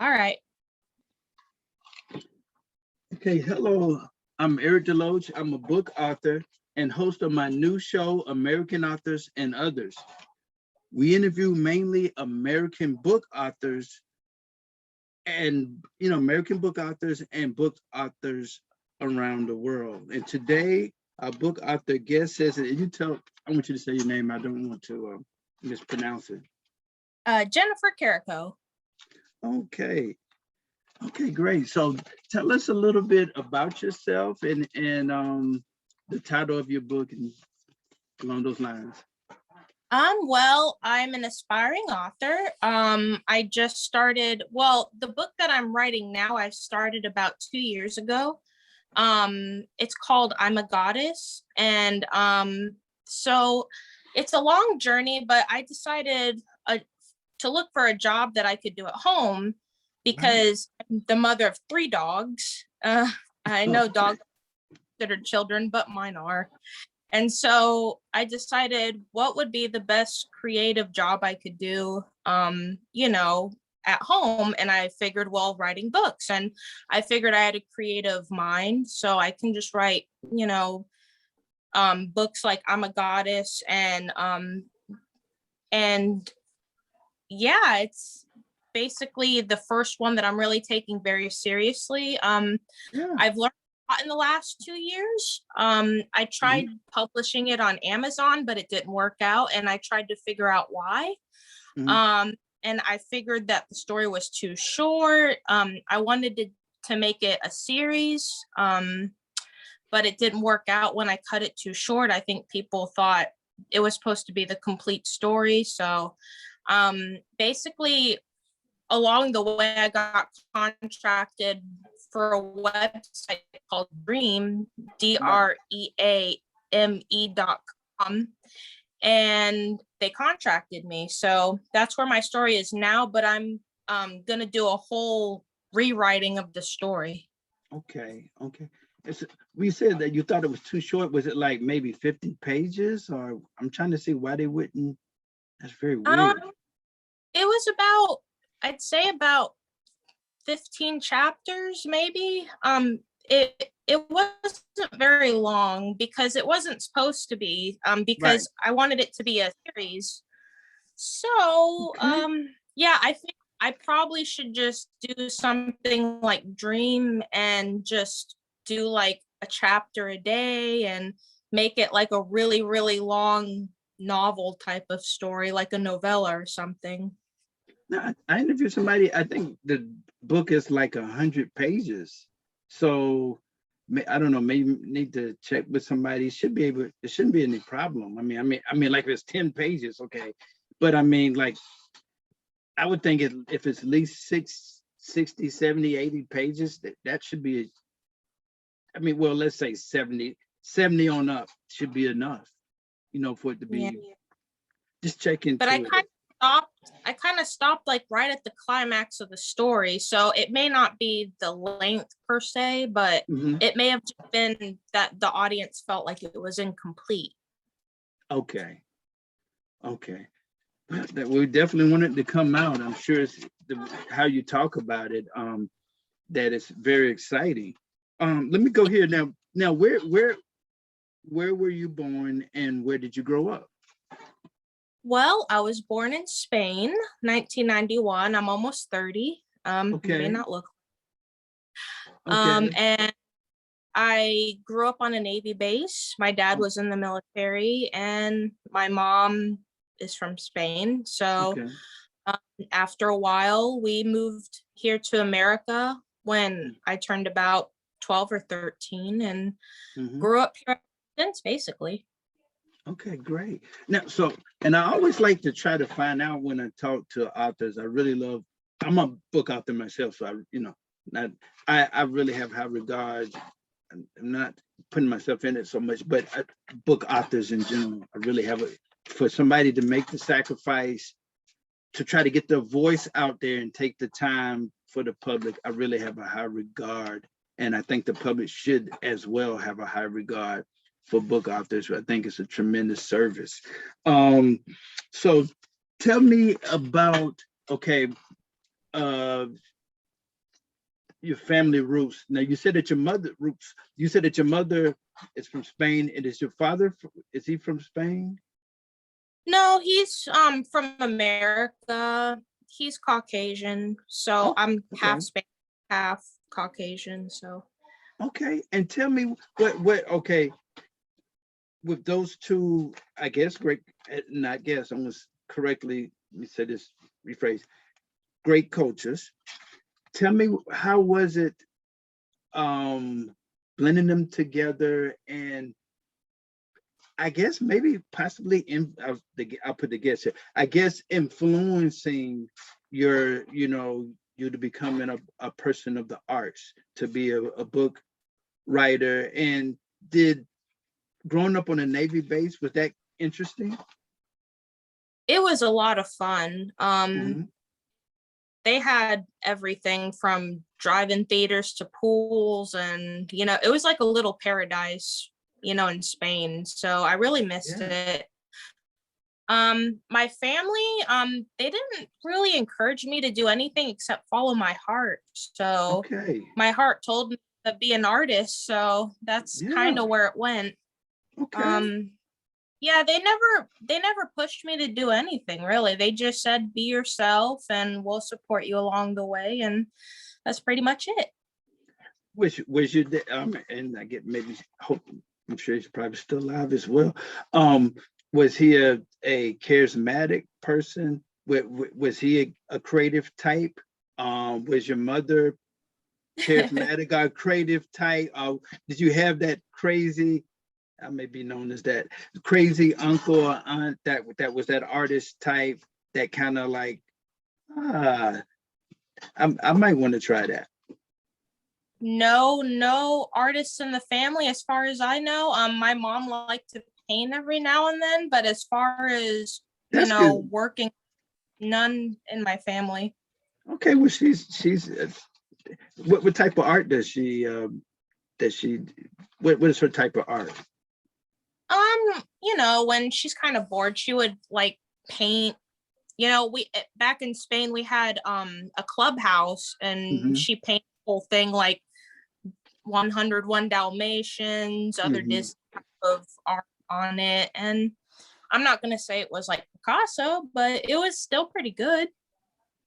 All right. Okay, hello. I'm Eric Deloach. I'm a book author and host of my new show, American Authors and Others. We interview mainly American book authors and, American book authors and book authors around the world. And today, our book author guest says, I want you to say your name. I don't want to mispronounce it. Jennifer Carrico. Okay. Okay, great. So tell us a little bit about yourself and the title of your book and along those lines. Well, I'm an aspiring author. I just started, the book that I'm writing now, I started about 2 years ago. It's called I'm a Goddess. And so it's a long journey, but I decided to look for a job that I could do at home because I'm the mother of 3 dogs. I know dogs are considered children, but mine are. And so I decided what would be the best creative job I could do, at home. And I figured, writing books. And I figured I had a creative mind, so I can just write, books like I'm a Goddess. And yeah, it's basically the first one that I'm really taking very seriously. I've learned a lot in the last 2 years. I tried publishing it on Amazon, but it didn't work out, and I tried to figure out why. And I figured that the story was too short. I wanted to make it a series, but it didn't work out when I cut it too short. I think people thought it was supposed to be the complete story. So basically, along the way, I got contracted for a website called Dream, DREAME.com, and they contracted me. So that's where my story is now, but I'm gonna do a whole rewriting of the story. Okay. We said that you thought it was too short. Was it like maybe 50 pages? Or I'm trying to see why they wouldn't. That's very weird. It was about, I'd say about 15 chapters, maybe. It wasn't very long because it wasn't supposed to be, because I wanted it to be a series. So, yeah, I think I probably should just do something like Dream and just do like a chapter a day and make it like a really, really long novel type of story, like a novella or something. Now, I interviewed somebody, I think the book is like 100 pages. So I don't know, maybe need to check with somebody. It shouldn't be any problem. I mean, like if it's 10 pages, okay. But I mean, like, I would think if it's at least 60, 70, 80 pages, that should be, let's say 70 on up should be enough, for it to be, just check into but it. I kind of stopped like right at the climax of the story. So it may not be the length per se, but it may have just been that the audience felt like it was incomplete. Okay. That we definitely want it to come out. I'm sure it's how you talk about it, that it's very exciting. Let me go here now. Now, where were you born and where did you grow up? Well, I was born in Spain, 1991. I'm almost 30. May not look. And I grew up on a Navy base. My dad was in the military, and my mom is from Spain. So after a while, we moved here to America when I turned about 12 or 13 and grew up here since, basically. Okay, great. Now, and I always like to try to find out when I talk to authors. I'm a book author myself, so I really have high regard. I'm not putting myself in it so much, but book authors in general, I really have for somebody to make the sacrifice to try to get their voice out there and take the time for the public. I really have a high regard, and I think the public should as well have a high regard for book authors. I think it's a tremendous service. So tell me about, your family roots. Now you said that your mother roots. You said that your mother is from Spain, and is your father? Is he from Spain? No, he's from America. He's Caucasian, so Oh, I'm okay, half Spanish, half Caucasian. So okay. And tell me what? Okay, with those two, I guess great. Not guess. I'm gonna correctly. Let me say this. Rephrase. Great coaches. Tell me, how was it blending them together, and I guess maybe possibly I'll put the guess here. I guess influencing you to becoming a person of the arts, to be a book writer. And did growing up on a Navy base, was that interesting? it was a lot of fun. Mhm. They had everything from drive-in theaters to pools, and it was like a little paradise, in Spain. So I really missed Yeah. it. My family, they didn't really encourage me to do anything except follow my heart. So Okay. my heart told me to be an artist, so that's kind Yeah. of where it went. Okay. Um, yeah, they never pushed me to do anything really. They just said be yourself and we'll support you along the way, and that's pretty much it. Was your and I get maybe hope I'm sure he's probably still alive as well. Was he a charismatic person? Was he a creative type? Was your mother charismatic or creative type? Did you have that crazy, I may be known as that crazy uncle or aunt that was that artist type that kind of like, ah, I might want to try that. No artists in the family as far as I know. My mom liked to paint every now and then, but as far as That's good. working, none in my family. Okay, well, she's what type of art does she what is her type of art? When she's kind of bored, she would like paint. We back in Spain we had a clubhouse, and Hmm. she painted the whole thing like 101 Dalmatians, other Hmm. Disney type of art on it. And I'm not gonna say it was like Picasso, but it was still pretty good.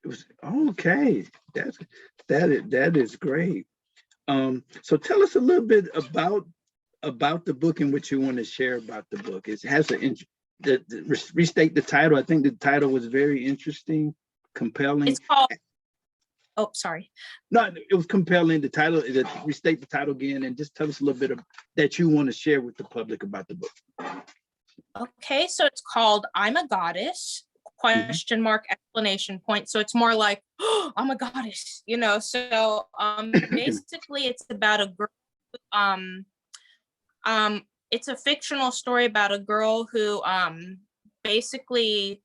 It was okay. That's that is great. So tell us a little bit about the book and what you want to share about the book. It has restate the title. I think the title was very interesting, compelling. It's called, oh, sorry. No, it was compelling. The title is, restate the title again, and just tell us a little bit of that you want to share with the public about the book. Okay, so it's called I'm a Goddess, Mhm. question mark, exclamation point. So it's more like, oh, I'm a goddess, So basically it's about a girl. Um it's a fictional story about a girl who basically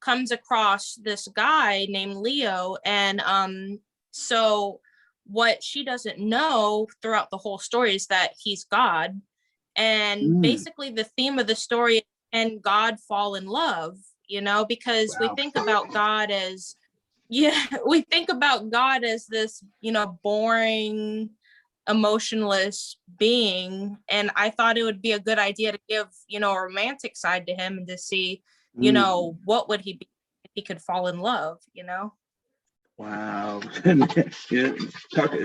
comes across this guy named Leo. And so what she doesn't know throughout the whole story is that he's God. And Mm, basically the theme of the story is, can God fall in love? Because we wow. think about God as, yeah, we think about God as this, boring, emotionless being. And I thought it would be a good idea to give, a romantic side to him, and to see, Mm, what would he be if he could fall in love? wow. Yeah,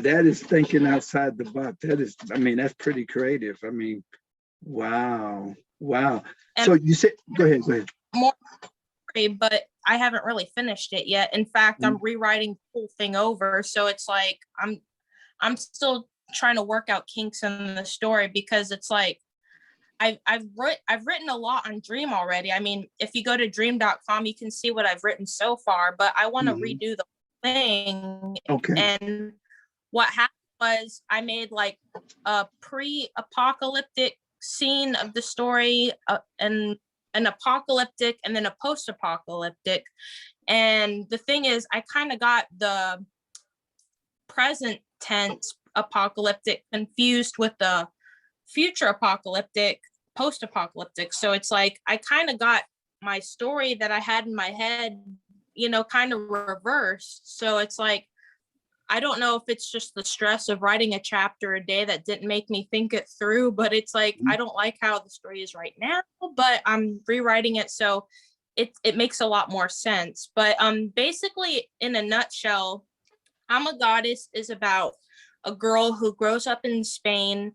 that is thinking outside the box. That is, I mean, that's pretty creative. I mean, wow. Wow. And So you said, go ahead. more, but I haven't really finished it yet. In fact, I'm Mm, rewriting the whole thing over. So it's like I'm still trying to work out kinks in the story, because it's like I've written a lot on Dream already. I mean, if you go to dream.com, you can see what I've written so far, but I want to mhm. redo the whole thing. Okay. And what happened was I made like a pre-apocalyptic scene of the story, and an apocalyptic, and then a post-apocalyptic. And the thing is, I kind of got the present tense apocalyptic confused with the future apocalyptic, post apocalyptic. So it's like I kind of got my story that I had in my head, kind of reversed. So it's like I don't know if it's just the stress of writing a chapter a day that didn't make me think it through, but it's like, I don't like how the story is right now, but I'm rewriting it. So it makes a lot more sense. But basically, in a nutshell, I'm a Goddess is about a girl who grows up in Spain,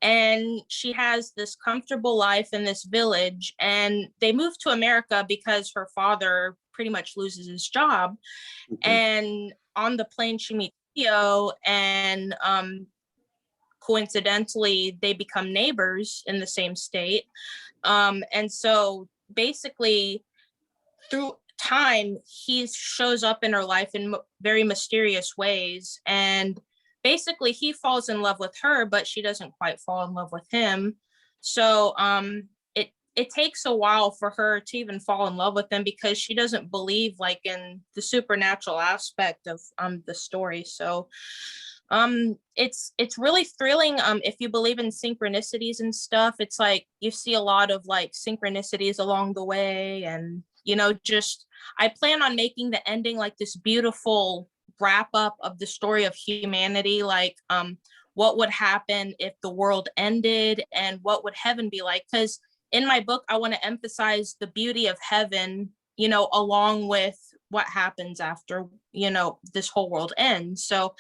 and she has this comfortable life in this village, and they move to America because her father pretty much loses his job. Okay. And on the plane she meets Theo, and coincidentally they become neighbors in the same state. And so basically through time he shows up in her life in very mysterious ways, and basically he falls in love with her, but she doesn't quite fall in love with him. So it takes a while for her to even fall in love with him, because she doesn't believe like in the supernatural aspect of the story. So it's really thrilling. If you believe in synchronicities and stuff, it's like you see a lot of like synchronicities along the way. And just I plan on making the ending like this beautiful wrap up of the story of humanity, like what would happen if the world ended, and what would heaven be like. Because in my book I want to emphasize the beauty of heaven, along with what happens after this whole world ends. So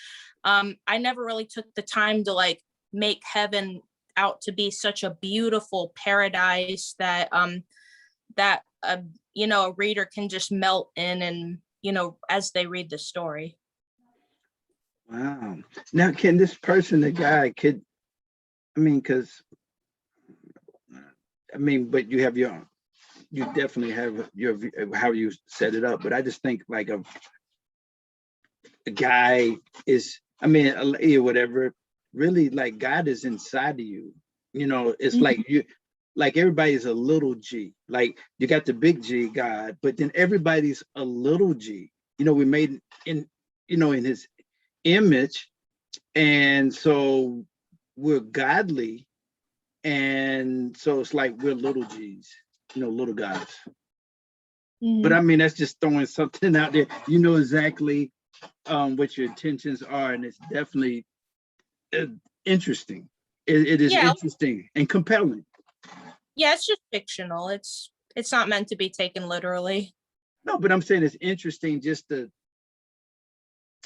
I never really took the time to like make heaven out to be such a beautiful paradise that a reader can just melt in, and as they read the story. Wow. Now, can this person, the guy, but you definitely have your how you set it up. But I just think like a guy is, a lady or whatever, really like God is inside of you. It's like like everybody's a little G. Like you got the big G, God, but then everybody's a little G. We made in his image, and so we're godly, and so it's like we're little G's, little gods. But that's just throwing something out there. Exactly what your intentions are, and it's definitely interesting. It is interesting and compelling. Yeah, it's just fictional. It's not meant to be taken literally. No, but I'm saying it's interesting just to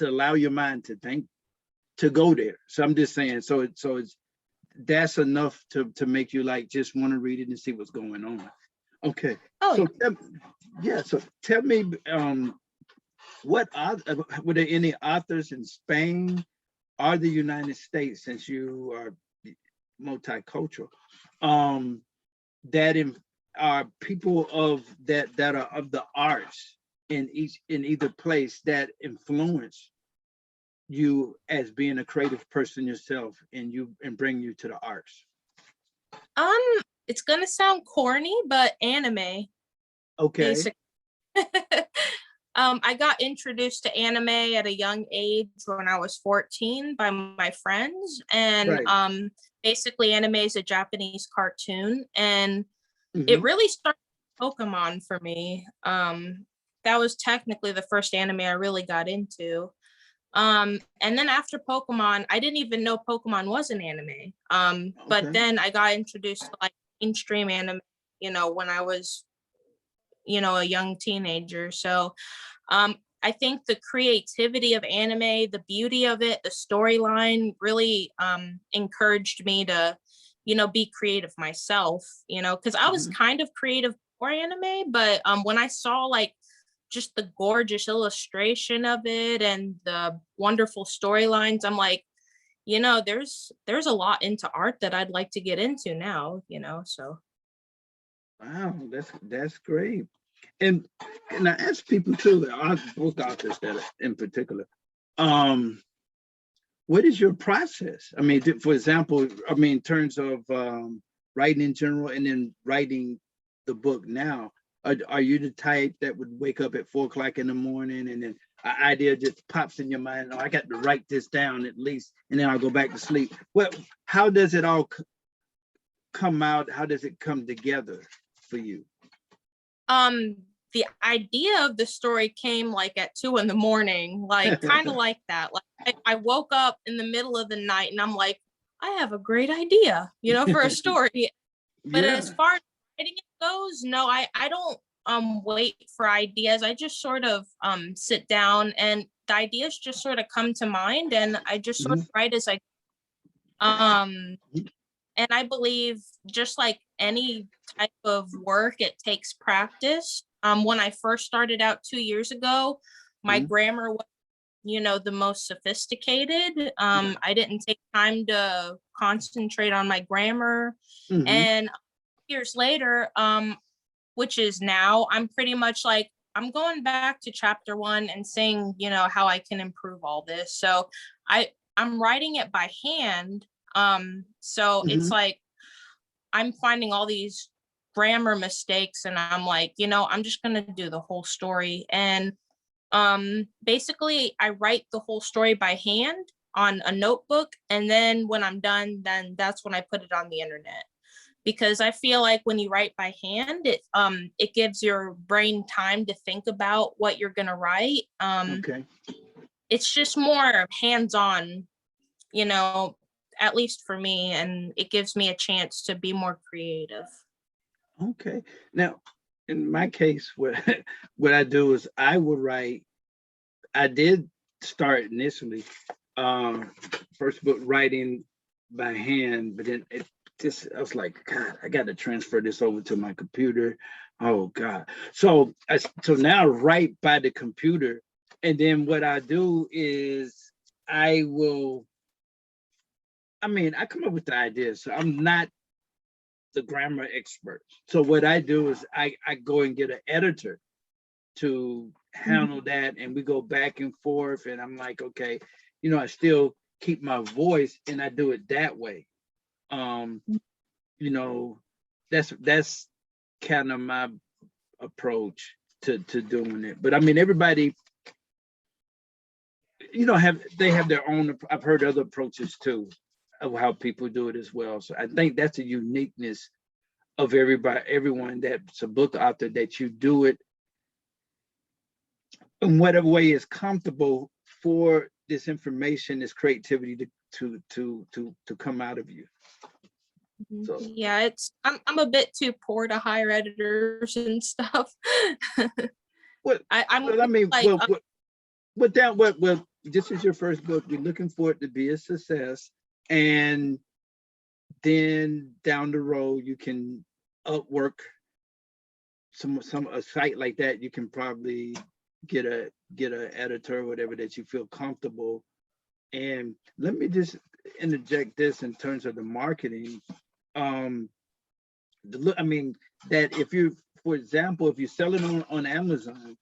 allow your mind to think, to go there. So I'm just saying, so it's that's enough to make you like just want to read it and see what's going on. Okay. So tell me, were there any authors in Spain or the United States, since you are multicultural, that are people of that are of the arts in either place that influence you as being a creative person yourself, and bring you to the arts? It's gonna sound corny, but anime. Okay. Basically. I got introduced to anime at a young age when I was 14 by my friends, and basically anime is a Japanese cartoon, and it really started Pokemon for me. That was technically the first anime I really got into. And then after Pokemon, I didn't even know Pokemon was an anime. But then I got introduced to like mainstream anime, when I was, a young teenager. So I think the creativity of anime, the beauty of it, the storyline really encouraged me to, be creative myself, because I was kind of creative for anime, but when I saw like just the gorgeous illustration of it and the wonderful storylines, I'm like, there's a lot into art that I'd like to get into now, so. Wow, that's great. And I ask people too, both authors that in particular, what is your process? For example, in terms of writing in general, and then writing the book now, are you the type that would wake up at 4 o'clock in the morning and then an idea just pops in your mind? Oh, I got to write this down at least, and then I'll go back to sleep. Well, how does it all come out? How does it come together for you? the idea of the story came like at 2 a.m, like kind of like that. Like I woke up in the middle of the night and I'm like, I have a great idea, for a story. But as Yeah. far as writing it goes, no, I don't wait for ideas. I just sort of sit down and the ideas just sort of come to mind and I just sort of write as I and I believe just like any type of work, it takes practice. When I first started out 2 years ago, my grammar was, the most sophisticated. I didn't take time to concentrate on my grammar. And years later, which is now, I'm pretty much like, I'm going back to chapter 1 and saying, how I can improve all this. So I'm writing it by hand. So it's like, I'm finding all these grammar mistakes and I'm like, I'm just going to do the whole story. And basically I write the whole story by hand on a notebook. And then when I'm done, then that's when I put it on the internet. Because I feel like when you write by hand, it gives your brain time to think about what you're gonna write. Okay. It's just more hands-on, at least for me, and it gives me a chance to be more creative. Okay. Now, in my case, what I do is I would write. I did start initially, first book writing by hand, but then I was like, God, I got to transfer this over to my computer. Oh God. So now I write by the computer. And then what I do is I come up with the ideas. So I'm not the grammar expert. So what I do is I go and get an editor to handle that, and we go back and forth, and I'm like, okay, I still keep my voice and I do it that way. That's kind of my approach to doing it. But I mean, everybody, they have their own. I've heard other approaches too of how people do it as well. So I think that's a uniqueness of everyone that's a book author, that you do it in whatever way is comfortable for this information, this creativity to come out of you. So yeah, I'm a bit too poor to hire editors and stuff. This is your first book. You're looking for it to be a success, and then down the road you can Upwork, a site like that. You can probably get a editor or whatever that you feel comfortable. And let me just interject this in terms of the marketing. That if you, for example, if you sell it on Amazon,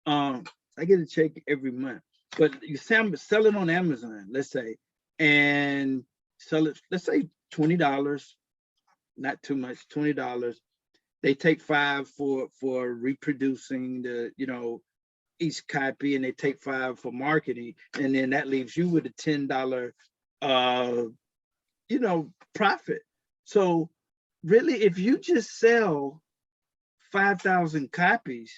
I get a check every month, but you sell it on Amazon, let's say, and sell it, let's say $20, not too much, $20. They take $5 for reproducing each copy, and they take $5 for marketing, and then that leaves you with a $10 profit. So really, if you just sell 5,000 copies,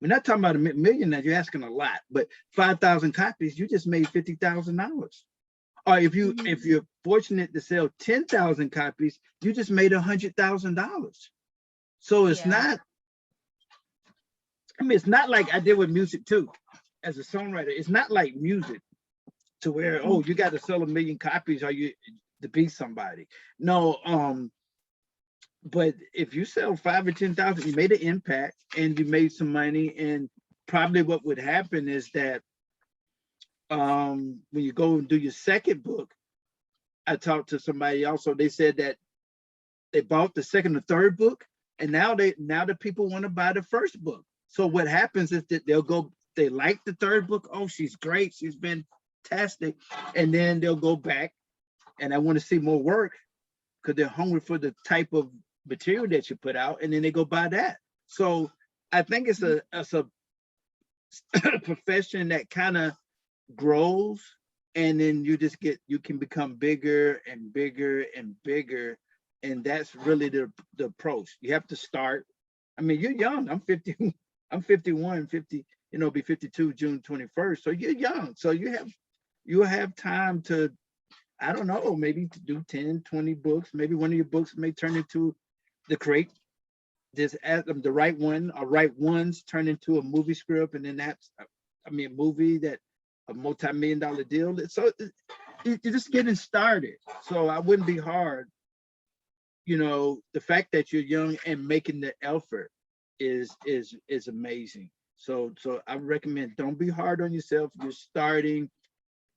we're not talking about a million, that you're asking a lot, but 5,000 copies, you just made $50,000. Or if you're fortunate to sell 10,000 copies, you just made $100,000. So it's not, it's not like I did with music too. As a songwriter, it's not like music to where, oh, you got to sell 1 million copies or you to be somebody. No, but if you sell 5 or 10,000, you made an impact and you made some money. And probably what would happen is that when you go and do your second book, I talked to somebody also, they said that they bought the second or third book, and now the people want to buy the first book. So what happens is that they like the third book. Oh, she's great, she's been fantastic. And then they'll go back and I want to see more work, because they're hungry for the type of material that you put out, and then they go buy that. So I think it's a profession that kind of grows, and then you can become bigger and bigger and bigger. And that's really the approach. You have to start. I mean, you're young. I'm 50. I'm 51, 50, be 52 June 21st. So you're young. So you have time to, I don't know, maybe to do 10, 20 books. Maybe one of your books may turn into the create this the right one or right ones turn into a movie script, and then that's a movie that a multi-million-dollar deal. So you're just getting started. So I wouldn't be hard. The fact that you're young and making the effort is amazing. So I recommend, don't be hard on yourself. You're starting.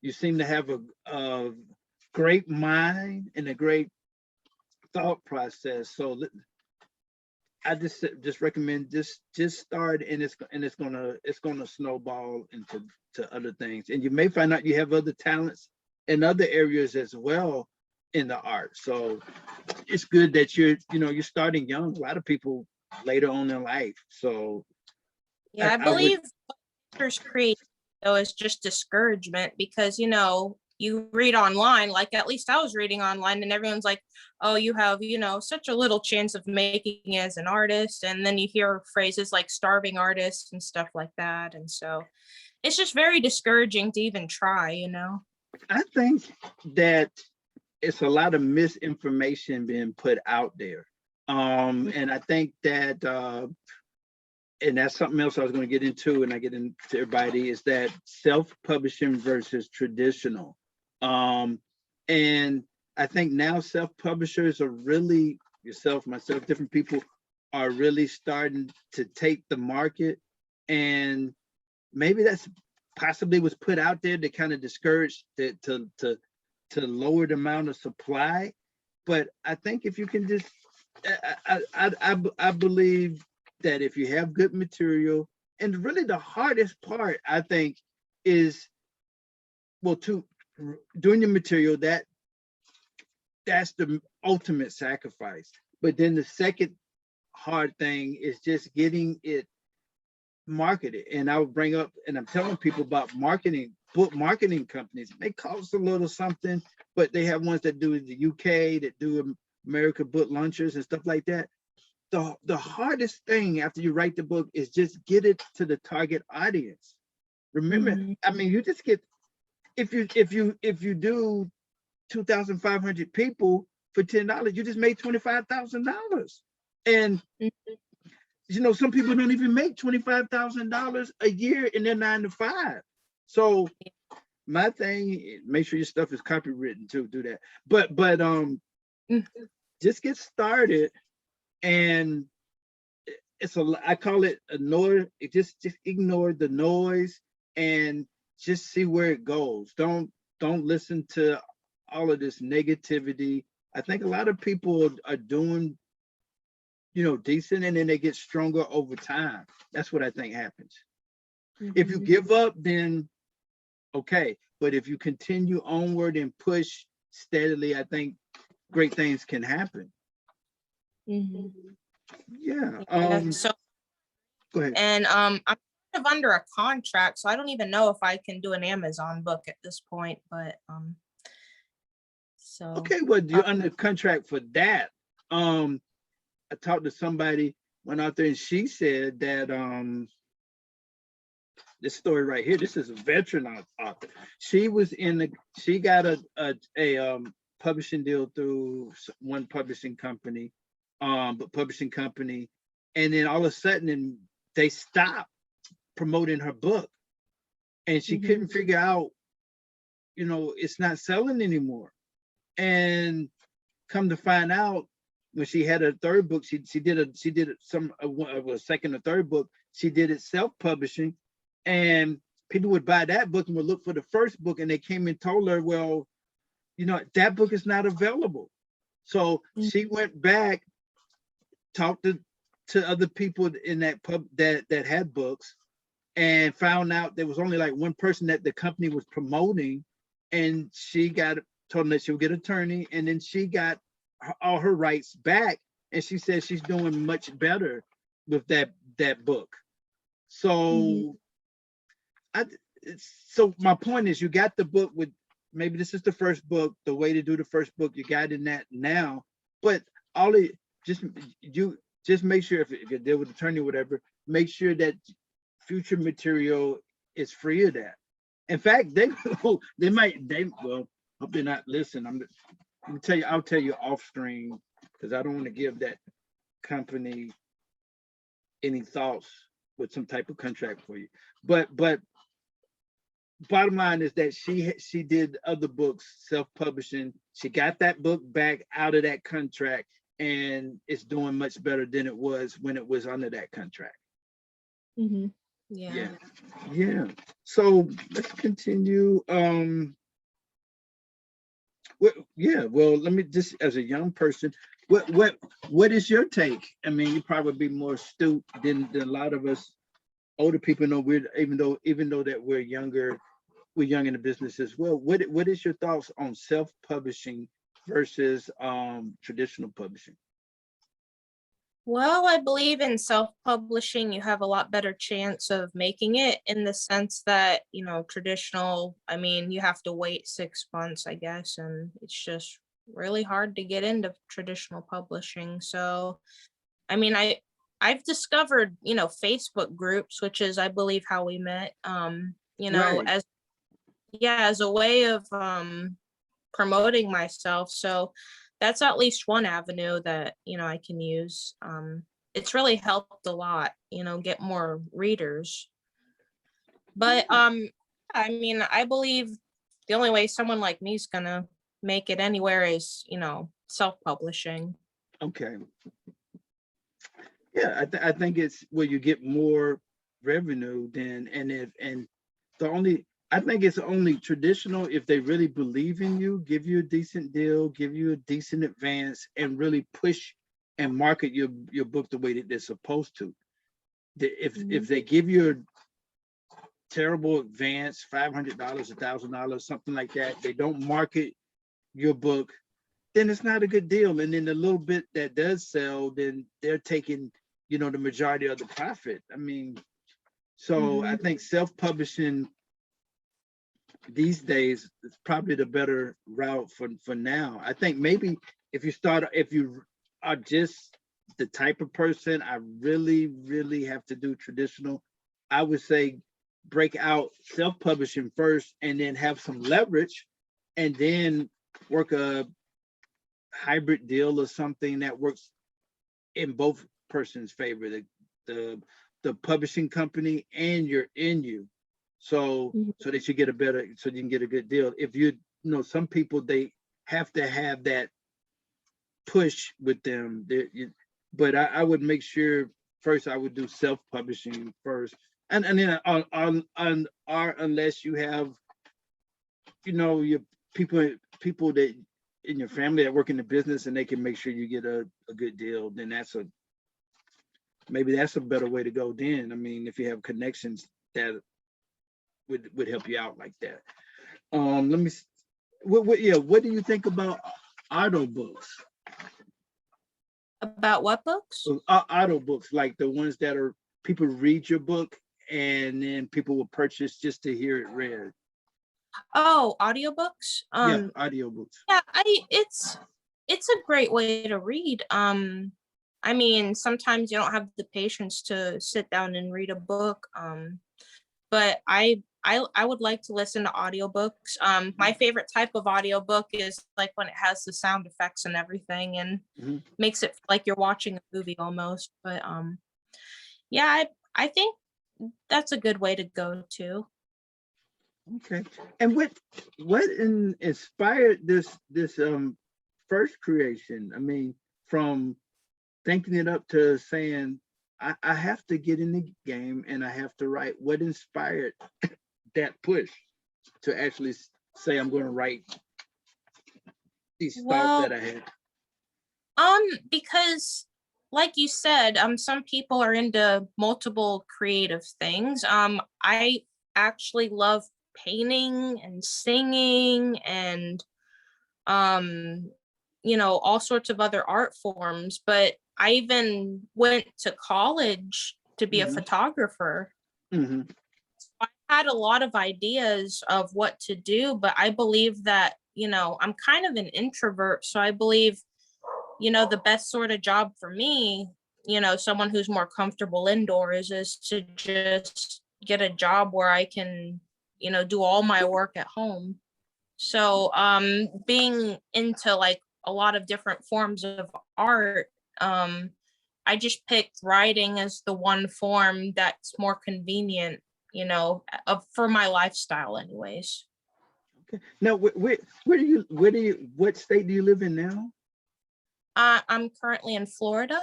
You seem to have a great mind and a great thought process. So I just recommend just start, and it's gonna snowball into other things, and you may find out you have other talents in other areas as well in the art. So it's good that you're starting young. A lot of people later on in life. So Yeah, I believe authors create though is just discouragement, because you read online, like at least I was reading online, and everyone's like, oh, you have such a little chance of making it as an artist, and then you hear phrases like starving artists and stuff like that, and so it's just very discouraging to even try. I think that it's a lot of misinformation being put out there, and I think that and that's something else I was going to get into, and I get into everybody, is that self-publishing versus traditional. And I think now self-publishers are really, yourself, myself, different people are really starting to take the market, and maybe that's possibly was put out there to kind of discourage to lower the amount of supply. But I think if you can just, I believe that if you have good material, and really the hardest part, I think, is, well, doing the material, that's the ultimate sacrifice. But then the second hard thing is just getting it marketed. And I would bring up, and I'm telling people about book marketing companies. They cost a little something, but they have ones that do in the UK, that do America book launchers and stuff like that. The hardest thing after you write the book is just get it to the target audience. Remember, you just get, if you do 2,500 people for $10, you just made $25,000. And some people don't even make $25,000 a year in their 9 to 5. So my thing, make sure your stuff is copywritten too. Do that, but just get started. And I call it ignore. Just ignore the noise and just see where it goes. Don't listen to all of this negativity. I think a lot of people are doing, decent, and then they get stronger over time. That's what I think happens. If you give up, then okay. But if you continue onward and push steadily, I think great things can happen. Yeah. So go ahead. And I'm kind of under a contract, so I don't even know if I can do an Amazon book at this point. But so okay, well, you're under contract for that. I talked to somebody, went out there, and she said that this story right here. This is a veteran author. She got a publishing deal through one publishing company. And then all of a sudden they stopped promoting her book, and she couldn't figure out, it's not selling anymore. And come to find out, when she had a third book, she did a second or third book, she did it self-publishing, and people would buy that book and would look for the first book, and they came and told her, well, that book is not available. So she went back, talked to other people in that pub that had books, and found out there was only like one person that the company was promoting, and she told them that she would get an attorney, and then she got all her rights back, and she said she's doing much better with that book. So so my point is, you got the book with, maybe this is the first book, the way to do the first book, you got in that now, but just make sure, if you deal with attorney or whatever, make sure that future material is free of that. In fact, well, hope they're not listening. I'll tell you off stream, because I don't want to give that company any thoughts with some type of contract for you. But bottom line is that she did other books, self-publishing. She got that book back out of that contract, and it's doing much better than it was when it was under that contract. Mm-hmm. Yeah. Yeah. So let's continue. Well, let me just, as a young person, what is your take? I mean, you probably be more astute than a lot of us older people know. Even though that we're younger, we're young in the business as well. What is your thoughts on self-publishing versus traditional publishing? Well, I believe in self-publishing, you have a lot better chance of making it, in the sense that, traditional, I mean, you have to wait 6 months, I guess, and it's just really hard to get into traditional publishing. So, I mean, I've discovered, Facebook groups, which is, I believe, how we met, Right. as a way of promoting myself. So that's at least one avenue that, I can use. It's really helped a lot, get more readers. But I mean, I believe the only way someone like me is gonna make it anywhere is, self-publishing. Okay. Yeah, I think it's where you get more revenue than, I think it's only traditional if they really believe in you, give you a decent deal, give you a decent advance, and really push and market your book the way that they're supposed to. If they give you a terrible advance, $500, $1,000, something like that, they don't market your book, then it's not a good deal. And then the little bit that does sell, then they're taking, the majority of the profit. I mean, so I think self-publishing these days is probably the better route for now. I think maybe if you are just the type of person, I really, really have to do traditional, I would say break out self-publishing first and then have some leverage, and then work a hybrid deal or something that works in both persons' favor, the publishing company and you. So that you get so you can get a good deal. If some people, they have to have that push with them. But I would make sure first I would do self-publishing first, and then unless you have, your people that in your family that work in the business and they can make sure you get a good deal, then maybe that's a better way to go. Then, I mean, if you have connections that would help you out like that. Let me. What do you think about auto books? About what books? Auto books, like the ones that are people read your book and then people will purchase just to hear it read. Oh, audiobooks. Yeah, audiobooks. Yeah, it's a great way to read. I mean, sometimes you don't have the patience to sit down and read a book. But I would like to listen to audiobooks. My favorite type of audiobook is like when it has the sound effects and everything, and makes it feel like you're watching a movie almost. But yeah, I think that's a good way to go too. Okay. And what inspired this first creation? I mean, from thinking it up to saying, I have to get in the game and I have to write. What inspired that push to actually say I'm going to write these thoughts that I had? Because like you said, some people are into multiple creative things. I actually love painting and singing and all sorts of other art forms, but I even went to college to be a photographer. So I had a lot of ideas of what to do, but I believe that, I'm kind of an introvert. So I believe, the best sort of job for me someone who's more comfortable indoors is to just get a job where I can, do all my work at home. So being into like a lot of different forms of art, I just picked writing as the one form that's more convenient, for my lifestyle anyways. Okay. Now, what state do you live in now? I'm currently in Florida.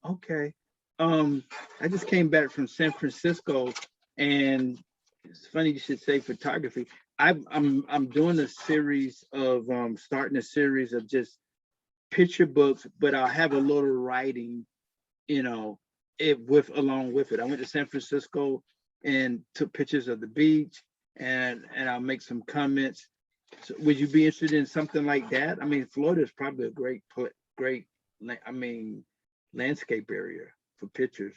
Okay. I just came back from San Francisco, and it's funny you should say photography. I'm doing a series of starting a series of just picture books, but I'll have a little writing, along with it. I went to San Francisco and took pictures of the beach, and I'll make some comments. So would you be interested in something like that? I mean, Florida is probably a great, I mean, landscape area for pictures.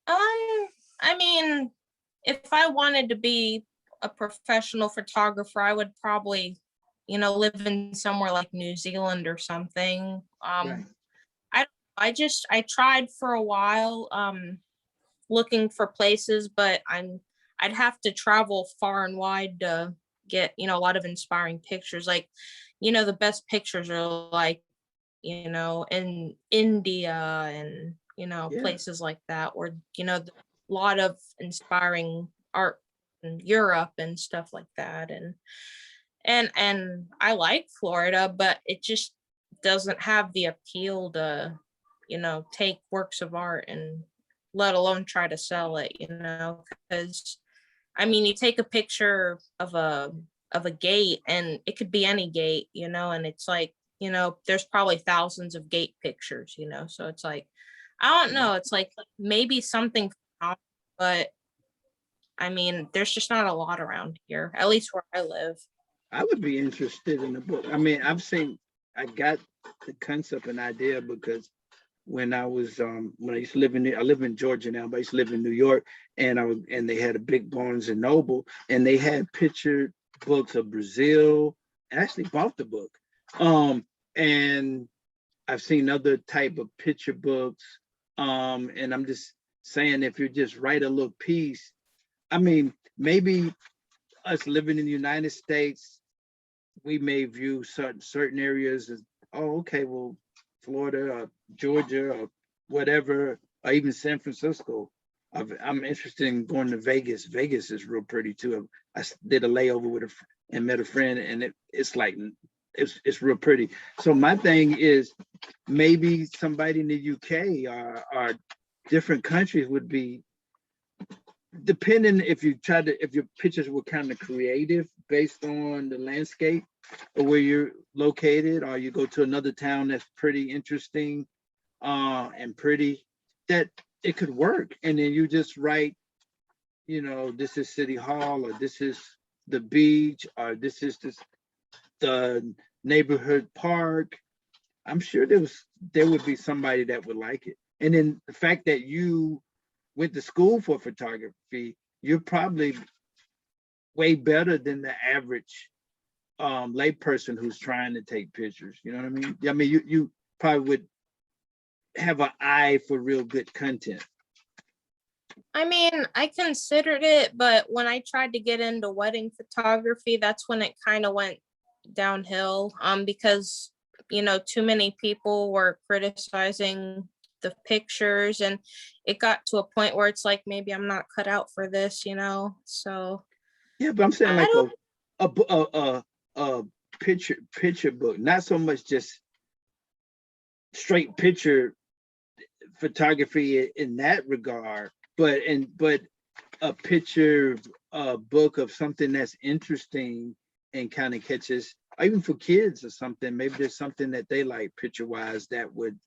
I mean, if I wanted to be a professional photographer, I would probably, live in somewhere like New Zealand or something. Right. I tried for a while, looking for places, but I'd have to travel far and wide to get, a lot of inspiring pictures. Like, the best pictures are like, in India and, Yeah. places like that where, a lot of inspiring art in Europe and stuff like that. And I like Florida, but it just doesn't have the appeal to, take works of art and let alone try to sell it, because I mean, you take a picture of a gate and it could be any gate, and it's like, there's probably thousands of gate pictures, so it's like, I don't know, it's like maybe something, but I mean, there's just not a lot around here, at least where I live. I would be interested in the book. I mean, I got the concept and idea because when I used to live I live in Georgia now, but I used to live in New York, and they had a big Barnes and Noble, and they had picture books of Brazil. I actually bought the book. And I've seen other type of picture books. And I'm just saying, if you just write a little piece, I mean, maybe us living in the United States, we may view certain areas as, oh, okay, well, Florida or Georgia or whatever, or even San Francisco. I'm interested in going to Vegas. Vegas is real pretty too. I did a layover with and met a friend, and it's real pretty. So my thing is, maybe somebody in the UK or different countries would be, depending if your pictures were kind of creative based on the landscape or where you're located, or you go to another town that's pretty interesting and pretty, that it could work. And then you just write, this is City Hall, or this is the beach, or this is the neighborhood park. I'm sure there would be somebody that would like it. And then the fact that you went to school for photography, you're probably way better than the average layperson who's trying to take pictures. You know what I mean? I mean, you probably would have an eye for real good content. I mean, I considered it, but when I tried to get into wedding photography, that's when it kind of went downhill, because too many people were criticizing the pictures, and it got to a point where it's like, maybe I'm not cut out for this, so yeah. But I'm saying like don't... a picture book, not so much just straight picture photography in that regard, but a picture book of something that's interesting and kind of catches, even for kids or something. Maybe there's something that they like picture wise that would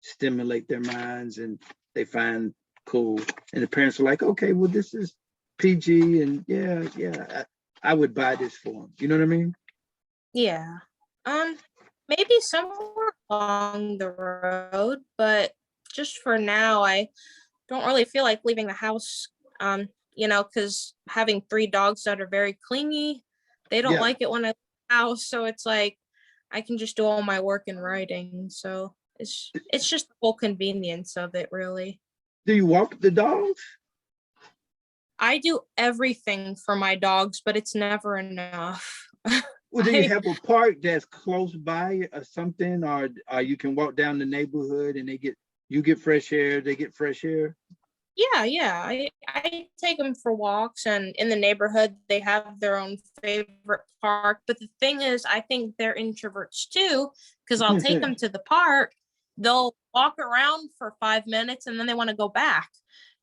stimulate their minds and they find cool. And the parents are like, okay, well, this is PG, and yeah, I would buy this for them. You know what I mean? Yeah. Maybe somewhere along the road, but just for now, I don't really feel like leaving the house, because having 3 dogs that are very clingy, they don't Yeah. like it when I leave the house. So it's like, I can just do all my work in writing. So It's just the whole convenience of it, really. Do you walk the dogs? I do everything for my dogs, but it's never enough. Well, do you have a park that's close by or something, or you can walk down the neighborhood and you get fresh air, they get fresh air? Yeah. I take them for walks, and in the neighborhood, they have their own favorite park. But the thing is, I think they're introverts too, because I'll take them to the park. They'll walk around for 5 minutes and then they want to go back.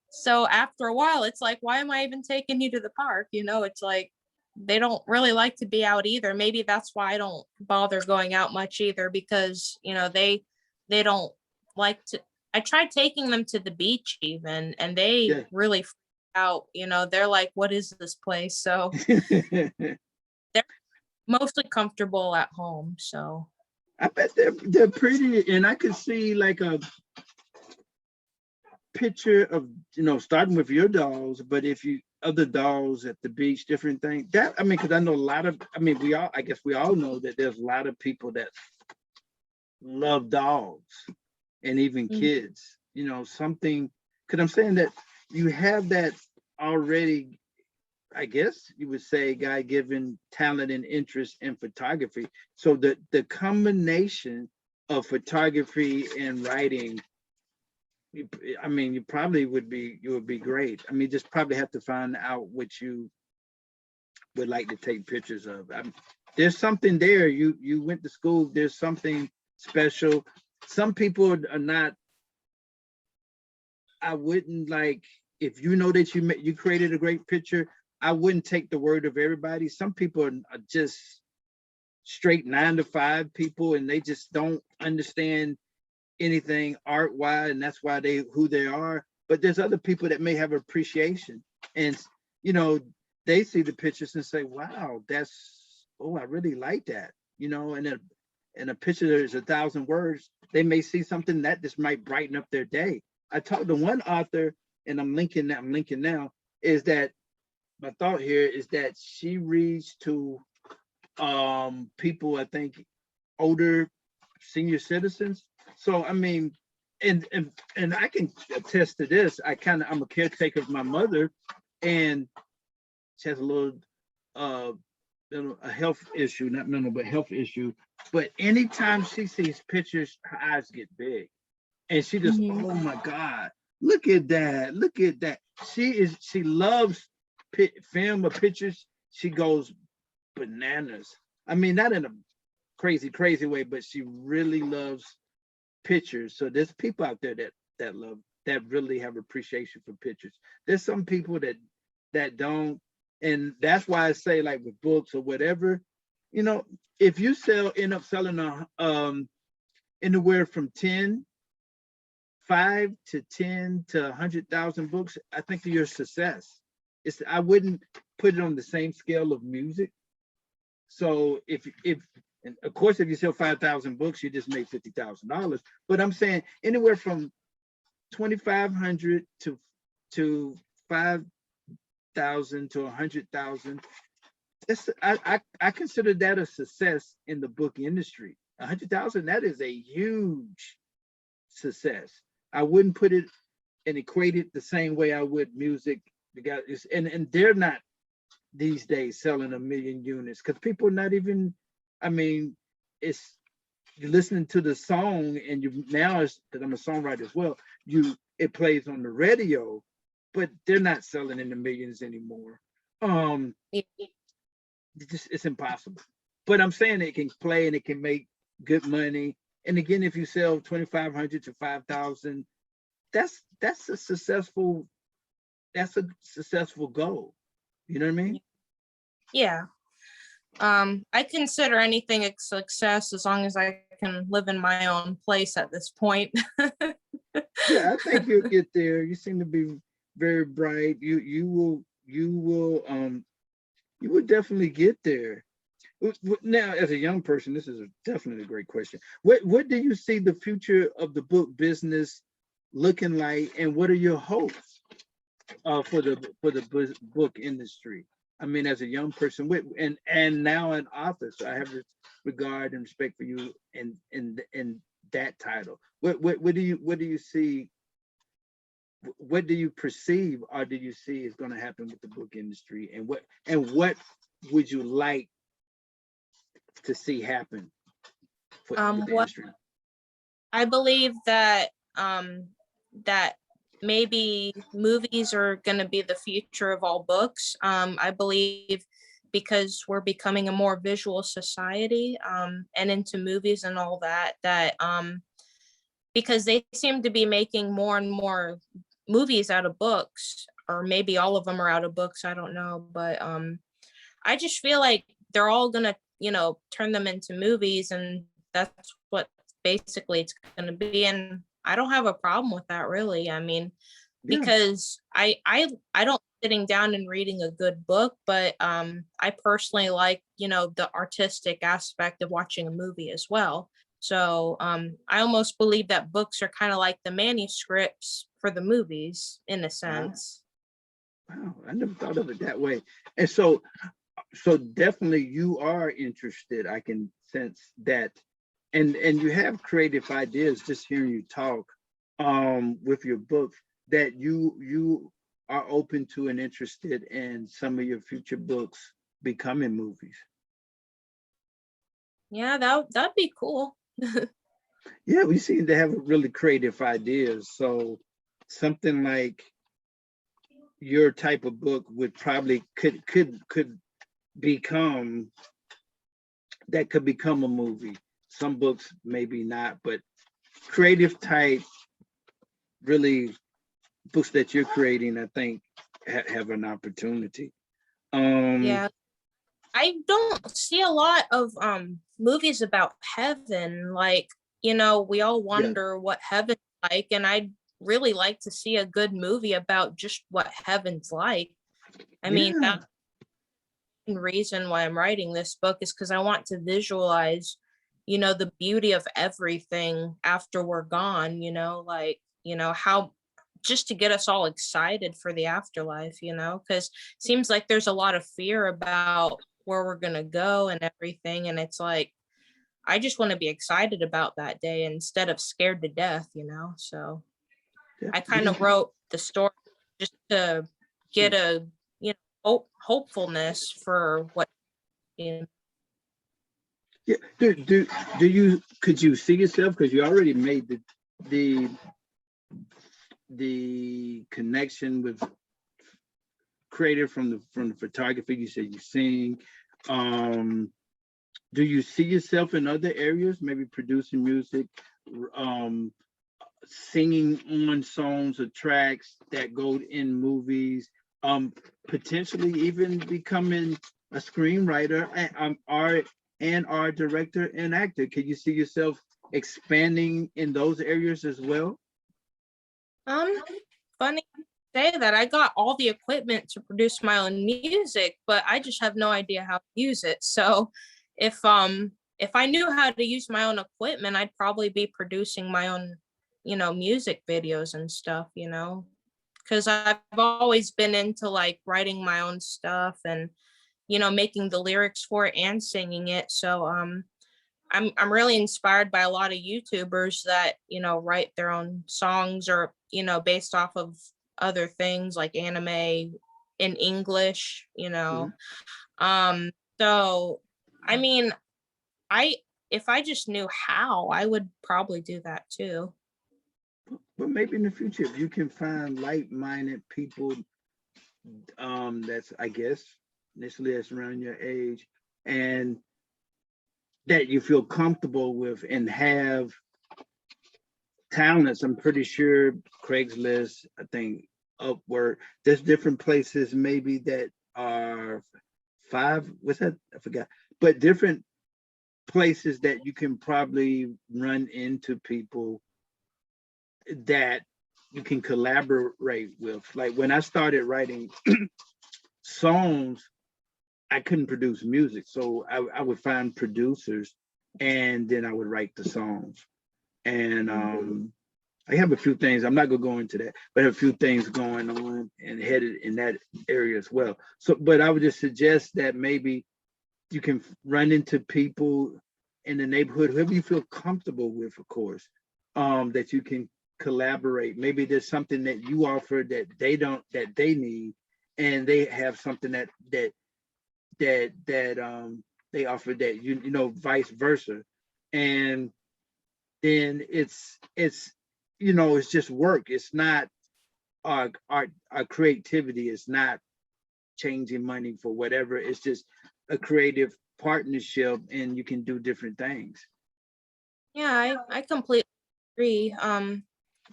So after a while, it's like, why am I even taking you to the park? It's like they don't really like to be out either. Maybe that's why I don't bother going out much either, because they don't like to. I tried taking them to the beach even, and they Yeah. really freak out. They're like, what is this place? So they're mostly comfortable at home. So I bet they're pretty, and I could see like a picture of starting with your dolls, but if you other dolls at the beach, different things. That I mean, because I know a lot of, I guess we all know that there's a lot of people that love dogs and even kids. Something, because I'm saying that you have that already. I guess you would say God-given talent and interest in photography. So the combination of photography and writing, you probably would be great. Just probably have to find out what you would like to take pictures of. There's something there. You went to school. There's something special. Some people are not. I wouldn't like, if you know that you created a great picture, I wouldn't take the word of everybody. Some people are just straight 9-to-5 people, and they just don't understand anything art-wise, and that's why who they are. But there's other people that may have appreciation, and they see the pictures and say, wow, I really like that. And in a picture there's 1,000 words, they may see something that just might brighten up their day. I talked to one author, and I'm linking now, is that my thought here is that she reads to people, I think older senior citizens. So and I can attest to this. I'm a caretaker of my mother, and she has a little a health issue, not mental, but health issue. But anytime she sees pictures, her eyes get big, and she just, oh my God, look at that. She loves film or pictures. She goes bananas. Not in a crazy way, but she really loves pictures. So there's people out there that really have appreciation for pictures. There's some people that don't, and that's why I say, like with books or whatever, if you end up selling anywhere from 5 to 10 to 100,000 books, I think you're a success. I wouldn't put it on the same scale of music. So and of course, if you sell 5,000 books, you just made $50,000. But I'm saying anywhere from 2,500 to 5,000 to 100,000. I consider that a success in the book industry. 100,000, that is a huge success. I wouldn't put it and equate it the same way I would music. And they're not these days selling 1 million units, because people are not even, it's, you're listening to the song, and because I'm a songwriter as well, it plays on the radio, but they're not selling in the millions anymore. It's impossible. But I'm saying it can play and it can make good money. And again, if you sell 2,500 to 5,000, that's a successful goal. You know what I mean? Yeah. I consider anything a success as long as I can live in my own place at this point. Yeah, I think you'll get there. You seem to be very bright. You will definitely get there. Now, as a young person, this is definitely a great question. What do you see the future of the book business looking like, and what are your hopes for the book industry? As a young person, and now an author, so I have this regard and respect for you and that title? What do you see? What do you perceive, or do you see is going to happen with the book industry, and what would you like to see happen with the What industry? I believe that that maybe movies are going to be the future of all books. I believe because we're becoming a more visual society, and into movies and all that, because they seem to be making more and more movies out of books, or maybe all of them are out of books. I don't know, but I just feel like they're all gonna, turn them into movies, and that's what basically it's gonna be. And I don't have a problem with that, really. I mean, Yeah. because I don't sitting down and reading a good book, but I personally like, the artistic aspect of watching a movie as well. So I almost believe that books are kind of like the manuscripts for the movies in a Wow. sense. Wow, I never thought of it that way. And so definitely you are interested. I can sense that, and you have creative ideas just hearing you talk with your books, that you are open to and interested in some of your future books becoming movies. Yeah, that'd be cool. Yeah, we seem to have really creative ideas. So something like your type of book would probably could become that could become a movie. Some books maybe not, but creative type, really books that you're creating, I think have an opportunity. Yeah, I don't see a lot of movies about heaven. Like, we all Yeah, wonder what heaven's like, and I'd really like to see a good movie about just what heaven's like. I mean, yeah, that's the reason why I'm writing this book, is because I want to visualize, the beauty of everything after we're gone, like, how, just to get us all excited for the afterlife, because seems like there's a lot of fear about where we're going to go and everything. And it's like, I just want to be excited about that day instead of scared to death, So I kind yeah, of wrote the story just to get a, hopefulness for what, you know. yeah. Do you could you see yourself, because you already made the the connection with creative from the photography, you said you sing. um do you see yourself in other areas, maybe producing music, um singing on songs or tracks that go in movies, potentially even becoming a screenwriter and art director and actor? Can you see yourself expanding in those areas as well? Um, Funny you say that. I got all the equipment to produce my own music, but I just have no idea how to use it. So if I knew how to use my own equipment, I'd probably be producing my own, music videos and stuff, because I've always been into like writing my own stuff and, making the lyrics for it and singing it. So I'm really inspired by a lot of YouTubers that, write their own songs, or, based off of other things like anime in English, Mhm. So I mean, I if I just knew how, I would probably do that too. But maybe in the future, if you can find like-minded people, that's, I guess, initially that's around your age, and that you feel comfortable with and have talents. I'm pretty sure Craigslist, I think Upwork, there's different places maybe that are five, what's that? I forgot, but different places that you can probably run into people that you can collaborate with. Like when I started writing songs, I couldn't produce music. So I would find producers and then I would write the songs. And I have a few things, I'm not gonna go into that, but I have a few things going on and headed in that area as well. So, but I would just suggest that maybe you can run into people in the neighborhood, whoever you feel comfortable with, of course, that you can collaborate. Maybe there's something that you offer that they don't, that they need, and they have something that they offer that you know, vice versa. And then it's you know, it's just work. It's not our creativity is not changing money for whatever. It's just a creative partnership, and you can do different things. Yeah, I completely agree.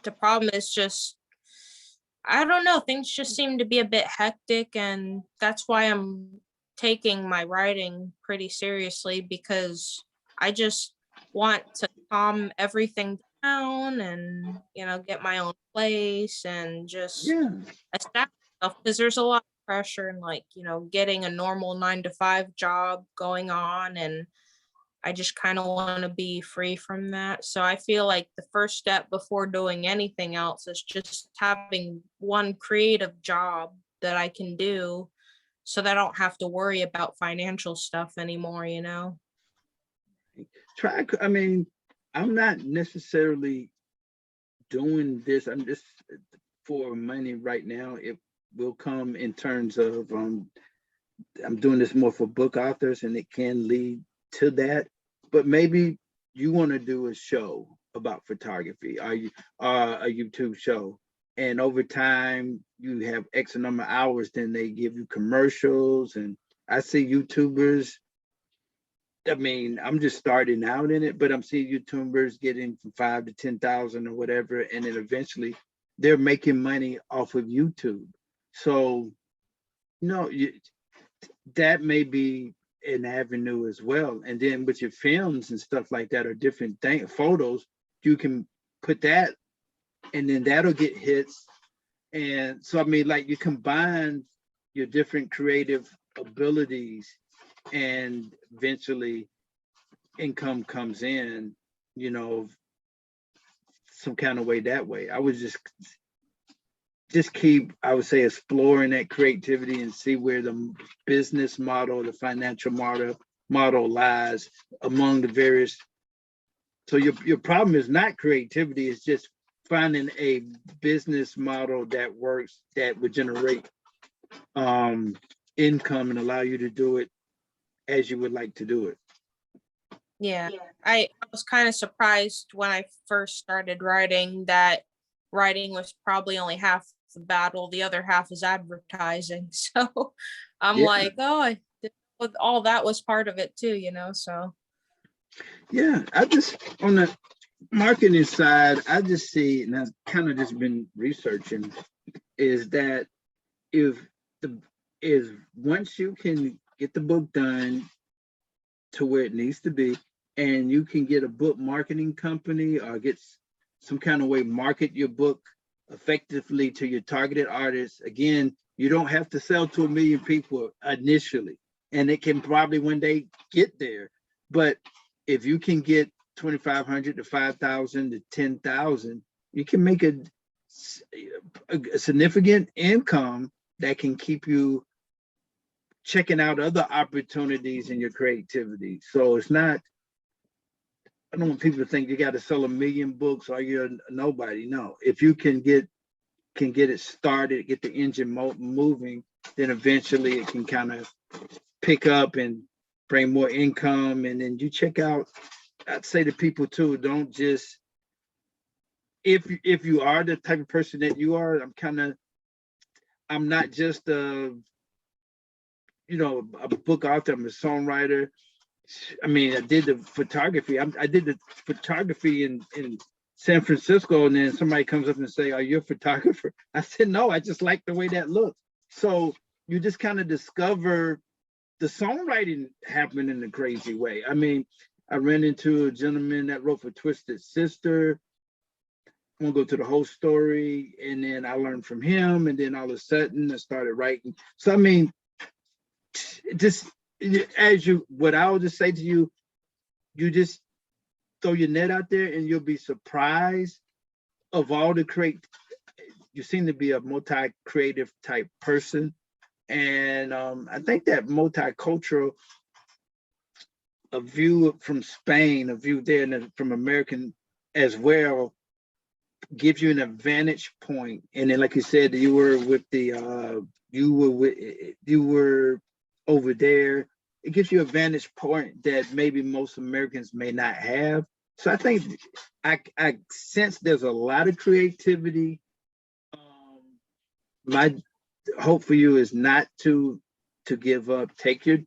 The problem is just, I don't know, things just seem to be a bit hectic, and that's why I'm taking my writing pretty seriously, because I just want to calm everything down and, get my own place and just Yeah. establish myself, because there's a lot of pressure in, like, getting a normal 9 to 5 job going on, and I just kind of want to be free from that. So I feel like the first step before doing anything else is just having one creative job that I can do so that I don't have to worry about financial stuff anymore. I mean, I'm not necessarily doing this. I'm just for money right now. It will come in terms of I'm doing this more for book authors, and it can lead to that. But maybe you want to do a show about photography, or a YouTube show, and over time you have X number of hours. Then they give you commercials, and I see YouTubers. I mean, I'm just starting out in it, but I'm seeing YouTubers getting from 5 to 10,000 or whatever, and then eventually they're making money off of YouTube. So, no, that may be an avenue as well. And then with your films and stuff like that, or different photos, you can put that, and then that'll get hits. And so, I mean, like, you combine your different creative abilities, and eventually income comes in, you know, some kind of way that way. I would just keep, I would say, exploring that creativity and see where the business model, the financial model lies among the various. So your problem is not creativity, it's just finding a business model that works, that would generate income and allow you to do it as you would like to do it. Yeah. I was kind of surprised when I first started writing that writing was probably only half the battle, the other half is advertising. So I'm Yeah. like, oh, all that was part of it too. So Yeah, I just, on the marketing side, I just see, and I've kind of just been researching, is that if the is once you can get the book done to where it needs to be, and you can get a book marketing company, or get some kind of way market your book effectively to your targeted audience. Again, you don't have to sell to 1 million people initially, and it can probably one day get there. But if you can get 2,500 to 5,000 to 10,000, you can make a significant income that can keep you checking out other opportunities in your creativity. So it's not, I don't want people to think you got to sell 1 million books or you're nobody. No, if you can get it started, get the engine moving, then eventually it can kind of pick up and bring more income. And then you check out, I'd say to people too, don't just, if you are the type of person that you are, I'm not just a book author, I'm a songwriter. I mean, I did the photography. I did the photography in San Francisco, and then somebody comes up and say, "Are you a photographer?" I said, "No, I just like the way that looks." So you just kind of discover the songwriting happened in a crazy way. I mean, I ran into a gentleman that wrote for Twisted Sister. I won't go to the whole story, and then I learned from him, and then all of a sudden I started writing. So I mean, just what I would just say to you, you just throw your net out there, and you'll be surprised of all the you seem to be a multi-creative type person. And I think that multicultural a view from Spain, a view there from American as well, gives you an advantage point. And then, like you said, you were with the you were over there. It gives you a vantage point that maybe most Americans may not have. So I think I sense there's a lot of creativity. My hope for you is not to give up. Take your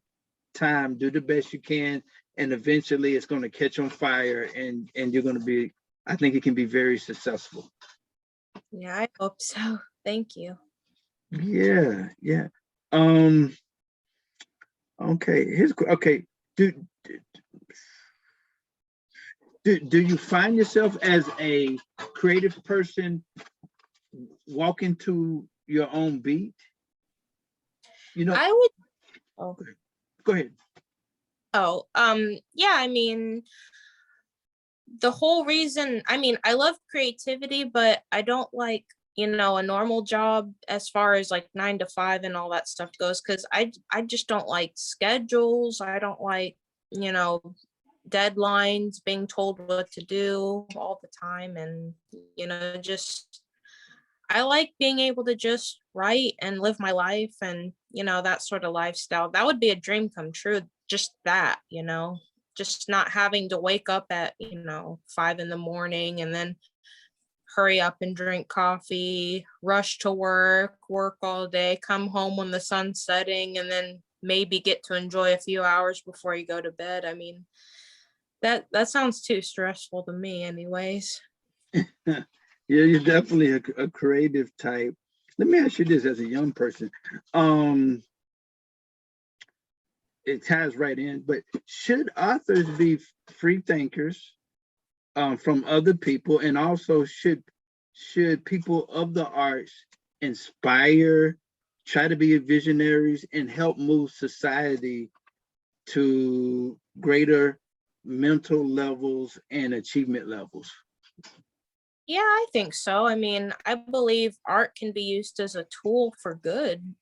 time, do the best you can, and eventually it's going to catch on fire, and you're going to be. I think it can be very successful. Yeah, I hope so. Thank you. Yeah, yeah. Um. Okay. Okay. Do do you find yourself as a creative person walking to your own beat? You know. I would. Oh. Go ahead. Oh. Yeah. I mean, the whole reason. I mean, I love creativity, but I don't like a normal job as far as like 9 to 5 and all that stuff goes, because I just don't like schedules. I don't like you know deadlines, being told what to do all the time, and just I like being able to just write and live my life, and that sort of lifestyle. That would be a dream come true. Just that, just not having to wake up at 5 in the morning and then hurry up and drink coffee, rush to work all day, come home when the sun's setting, and then maybe get to enjoy a few hours before you go to bed. I mean, that sounds too stressful to me anyways. Yeah, you're definitely a creative type. Let me ask you this as a young person. It ties right in, but should authors be free thinkers from other people? And also should people of the arts inspire, try to be visionaries, and help move society to greater mental levels and achievement levels? Yeah, I think so. I mean, I believe art can be used as a tool for good,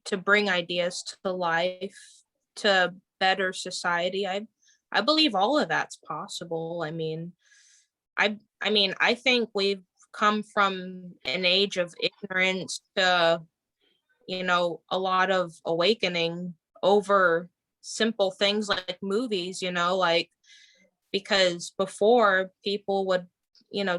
to bring ideas to life, to better society. I believe all of that's possible. I think we've come from an age of ignorance to, a lot of awakening over simple things like movies, like because before people would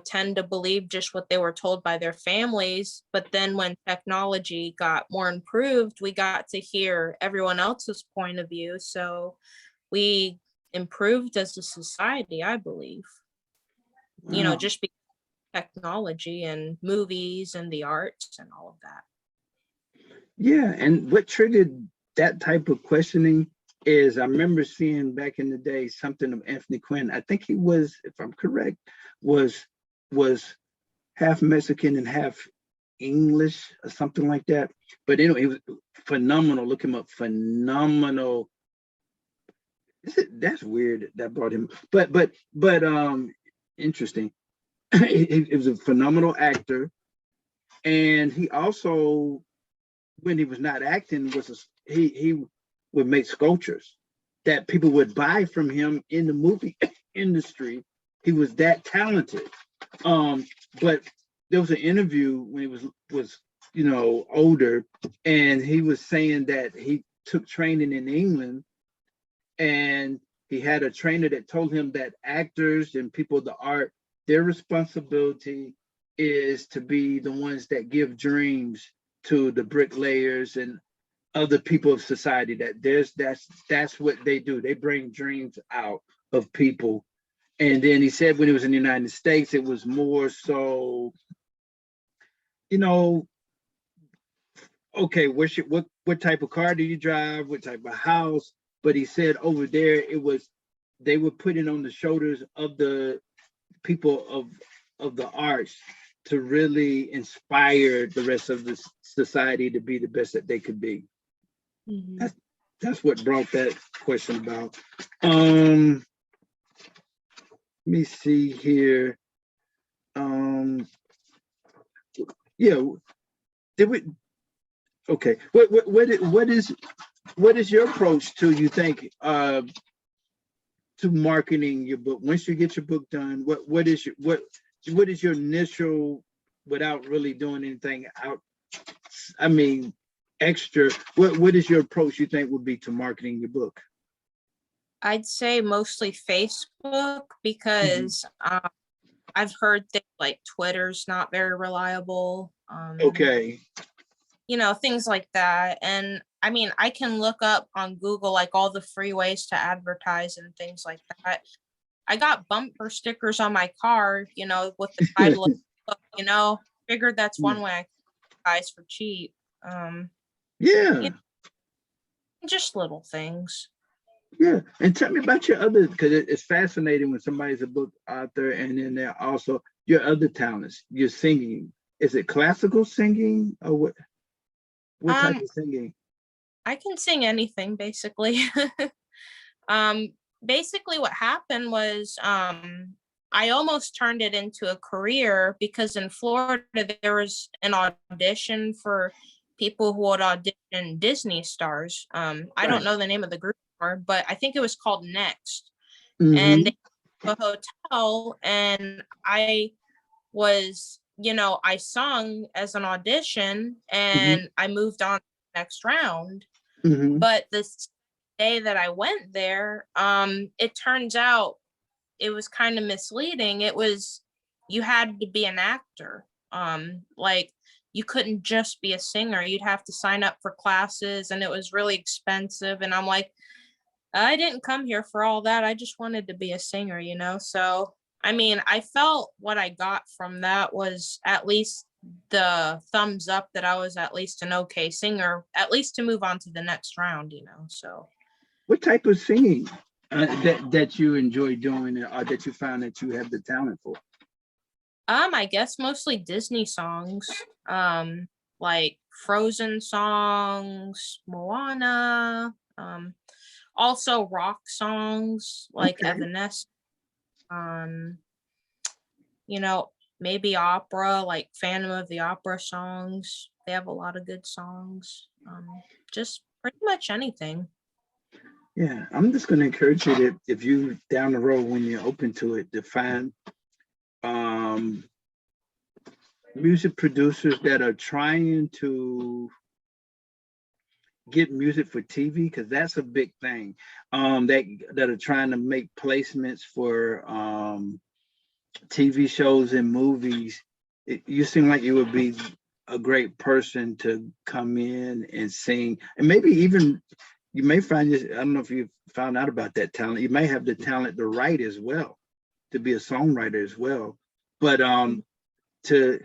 tend to believe just what they were told by their families, but then when technology got more improved, we got to hear everyone else's point of view, so we improved as a society, I believe. Wow. Just because technology and movies and the arts and all of that. Yeah, and what triggered that type of questioning is I remember seeing back in the day something of Anthony Quinn. I think he was, if I'm correct, was was half Mexican and half English or something like that. But anyway, he was phenomenal. Look him up. Phenomenal. That's weird that brought him, but interesting. He was a phenomenal actor, and he also, when he was not acting, he would make sculptures that people would buy from him in the movie industry. He was that talented. But there was an interview when he was older, and he was saying that he took training in England, and he had a trainer that told him that actors and people of the art, their responsibility is to be the ones that give dreams to the bricklayers and other people of society. That's what they do. They bring dreams out of people. And then he said when he was in the United States, it was more so, okay, what type of car do you drive? What type of house? But he said over there, they were putting on the shoulders of the people of the arts to really inspire the rest of the society to be the best that they could be. Mm-hmm. That's what brought that question about. Let me see here. Yeah, did we? Okay, what is your approach to, you think, to marketing your book? Once you get your book done, what is your initial, without really doing anything out, I mean, extra, what is your approach you think would be to marketing your book? I'd say mostly Facebook because I've heard things like Twitter's not very reliable. Okay. Things like that. And I mean, I can look up on Google like all the free ways to advertise and things like that. I got bumper stickers on my car, with the title of the book, figured that's one way I can advertise for cheap. Yeah. Just little things. Yeah. And tell me about your other, because it's fascinating when somebody's a book author and then they're also your other talents, your singing. Is it classical singing or what? What type of singing? I can sing anything basically. Basically what happened was I almost turned it into a career because in Florida there was an audition for people who would audition Disney stars. I don't know the name of the group, but I think it was called Next. And they had a hotel, and I was, I sung as an audition, and I moved on to the next round. But this day that I went there, it turns out it was kind of misleading. It was, you had to be an actor. Like you couldn't just be a singer. You'd have to sign up for classes, and it was really expensive. And I'm like, I didn't come here for all that. I just wanted to be a singer, So, I mean, I felt what I got from that was at least the thumbs up that I was at least an okay singer, at least to move on to the next round, So. What type of singing that you enjoy doing, or that you found that you have the talent for? I guess mostly Disney songs, like Frozen songs, Moana, also rock songs like Evanescence, maybe opera, like Phantom of the Opera songs. They have a lot of good songs. Just pretty much anything. Yeah, I'm just going to encourage you that if you down the road when you're open to it, to find music producers that are trying to get music for TV, because that's a big thing. That are trying to make placements for TV shows and movies. You seem like you would be a great person to come in and sing, and maybe even you may find this. I don't know if you've found out about that talent. You may have the talent to write as well, to be a songwriter as well. But to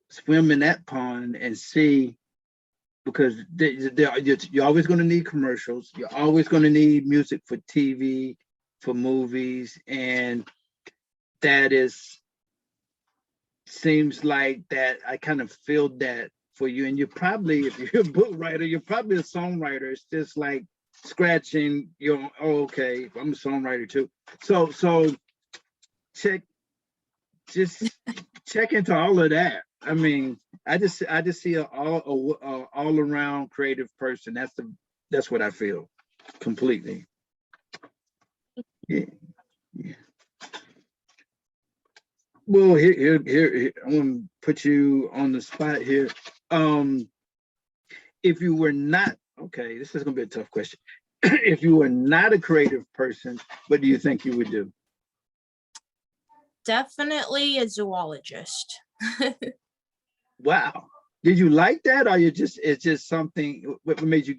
swim in that pond and see, because you're always going to need commercials. You're always going to need music for TV, for movies, and that seems like that I kind of feel that for you. And you're probably, if you're a book writer, you're probably a songwriter. It's just like scratching your, oh, okay, I'm a songwriter too. So check into all of that. I mean, I just see an all around creative person. That's what I feel completely. Yeah. Well, here, I'm gonna put you on the spot here. If you were not, okay, this is gonna be a tough question. If you were not a creative person, what do you think you would do? Definitely a zoologist. Wow. Did you like that, or it's just something? What made you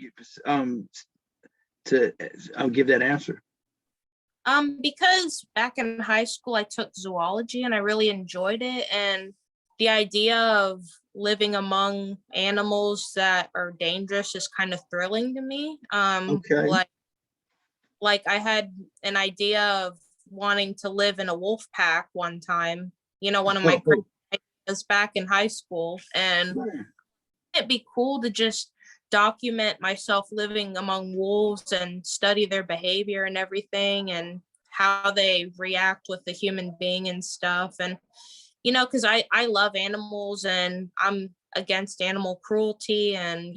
to give that answer? Because back in high school I took zoology and I really enjoyed it, and the idea of living among animals that are dangerous is kind of thrilling to me. Okay. Like I had an idea of wanting to live in a wolf pack one time. One of my ideas back in high school, and it'd be cool to just document myself living among wolves and study their behavior and everything and how they react with the human being and stuff. And because I love animals and I'm against animal cruelty, and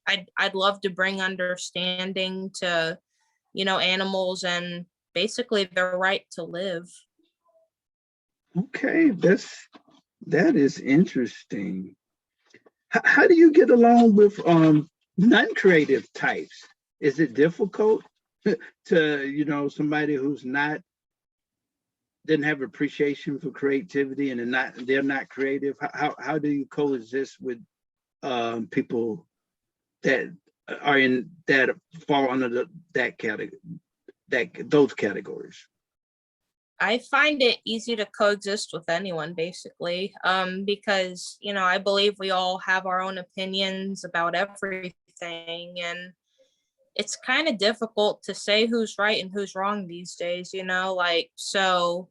I'd love to bring understanding to animals and basically their right to live. Okay, that is interesting. How do you get along with non-creative types? Is it difficult to, somebody who's not didn't have appreciation for creativity and they're not creative? How do you coexist with people that that fall under that category, those categories? I find it easy to coexist with anyone, basically, because, I believe we all have our own opinions about everything, and it's kind of difficult to say who's right and who's wrong these days, so